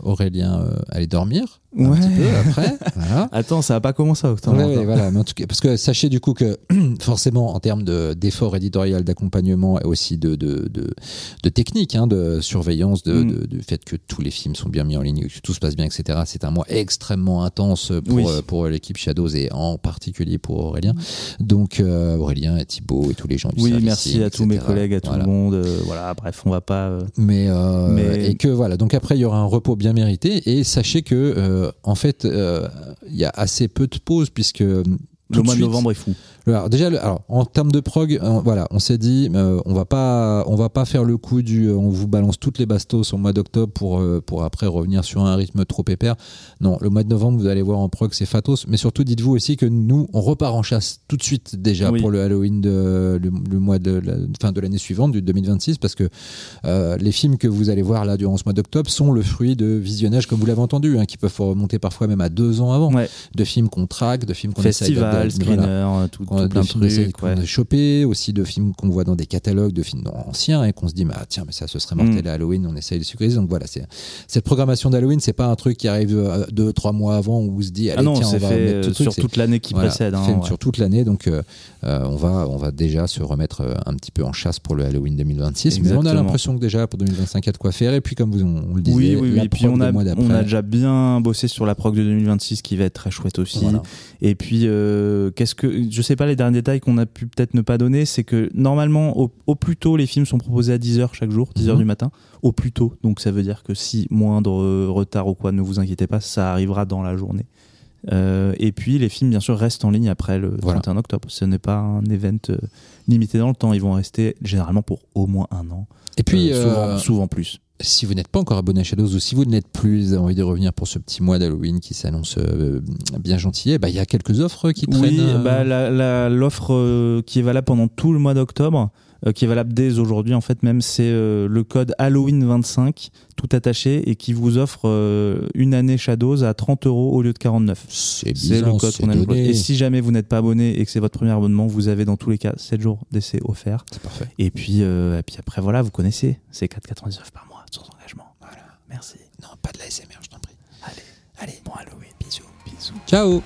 Aurélien aller dormir un petit peu après. Voilà. Attends, ça va pas commencer octobre. Voilà, mais en tout cas, parce que sachez du coup que forcément en termes d'effort éditorial, d'accompagnement et aussi de technique, de surveillance, du fait que tous les films sont bien mis en ligne, que tout se passe bien, etc. C'est un mois extrêmement intense pour l'équipe Shadows, et en particulier pour Aurélien. Donc Aurélien et Thibaut et tous les gens du service. Merci à tous mes collègues, à tout le monde. Voilà, bref, on va pas. Mais et que voilà. Donc après, il y aura un repos bien mérité, et sachez que en fait, il y a assez peu de pauses, puisque le mois de novembre est fou. Alors déjà, en termes de prog, on s'est dit, on va pas faire le coup on vous balance toutes les bastos au mois d'octobre pour après revenir sur un rythme trop pépère. Non, le mois de novembre, vous allez voir en prog, c'est fatos. Mais surtout, dites-vous aussi que nous, on repart en chasse tout de suite déjà pour le Halloween le mois de l'année suivante, du 2026, parce que les films que vous allez voir là durant ce mois d'octobre sont le fruit de visionnages, comme vous l'avez entendu, qui peuvent remonter parfois même à 2 ans avant, de films qu'on traque, de films qu'on essaye de films qu'on a chopé, aussi de films qu'on voit dans des catalogues de films anciens, et qu'on se dit tiens, mais ça ce serait mortel à Halloween, on essaye de sucrer. Donc voilà, cette programmation d'Halloween, c'est pas un truc qui arrive 2-3 mois avant, où on se dit allez, tiens, on va mettre tout sur toute l'année qui précède, sur toute l'année. Donc on va déjà se remettre un petit peu en chasse pour le Halloween 2026. Exactement. Mais on a l'impression que déjà pour 2025 il y a de quoi faire, et puis comme on le disait, et puis on a déjà bien bossé sur la prog de 2026 qui va être très chouette aussi. Et puis je sais pas, les derniers détails qu'on a pu peut-être ne pas donner, c'est que normalement au plus tôt les films sont proposés à 10h chaque jour, 10h du matin, au plus tôt. Donc ça veut dire que si moindre retard ou quoi, ne vous inquiétez pas, ça arrivera dans la journée. Et puis les films bien sûr restent en ligne après le 31 octobre. Ce n'est pas un event limité dans le temps. Ils vont rester généralement pour au moins un an. Et puis souvent plus. Si vous n'êtes pas encore abonné à Shadows ou si vous ne l'êtes plus, vous avez envie de revenir pour ce petit mois d'Halloween qui s'annonce bien gentillet, il y a quelques offres qui traînent. Oui, l'offre qui est valable pendant tout le mois d'octobre, qui est valable dès aujourd'hui en fait même, c'est le code Halloween 25 tout attaché et qui vous offre une année Shadows à 30 € au lieu de 49. C'est le code qu'on a donné. Et si jamais vous n'êtes pas abonné et que c'est votre premier abonnement, vous avez dans tous les cas 7 jours d'essai offerts. C'est parfait. Et puis après voilà, vous connaissez, c'est 4,99 par mois sans engagement. Voilà. Merci. Non, pas de la SMR, je t'en prie. Allez, bon Halloween, bisous. Ciao.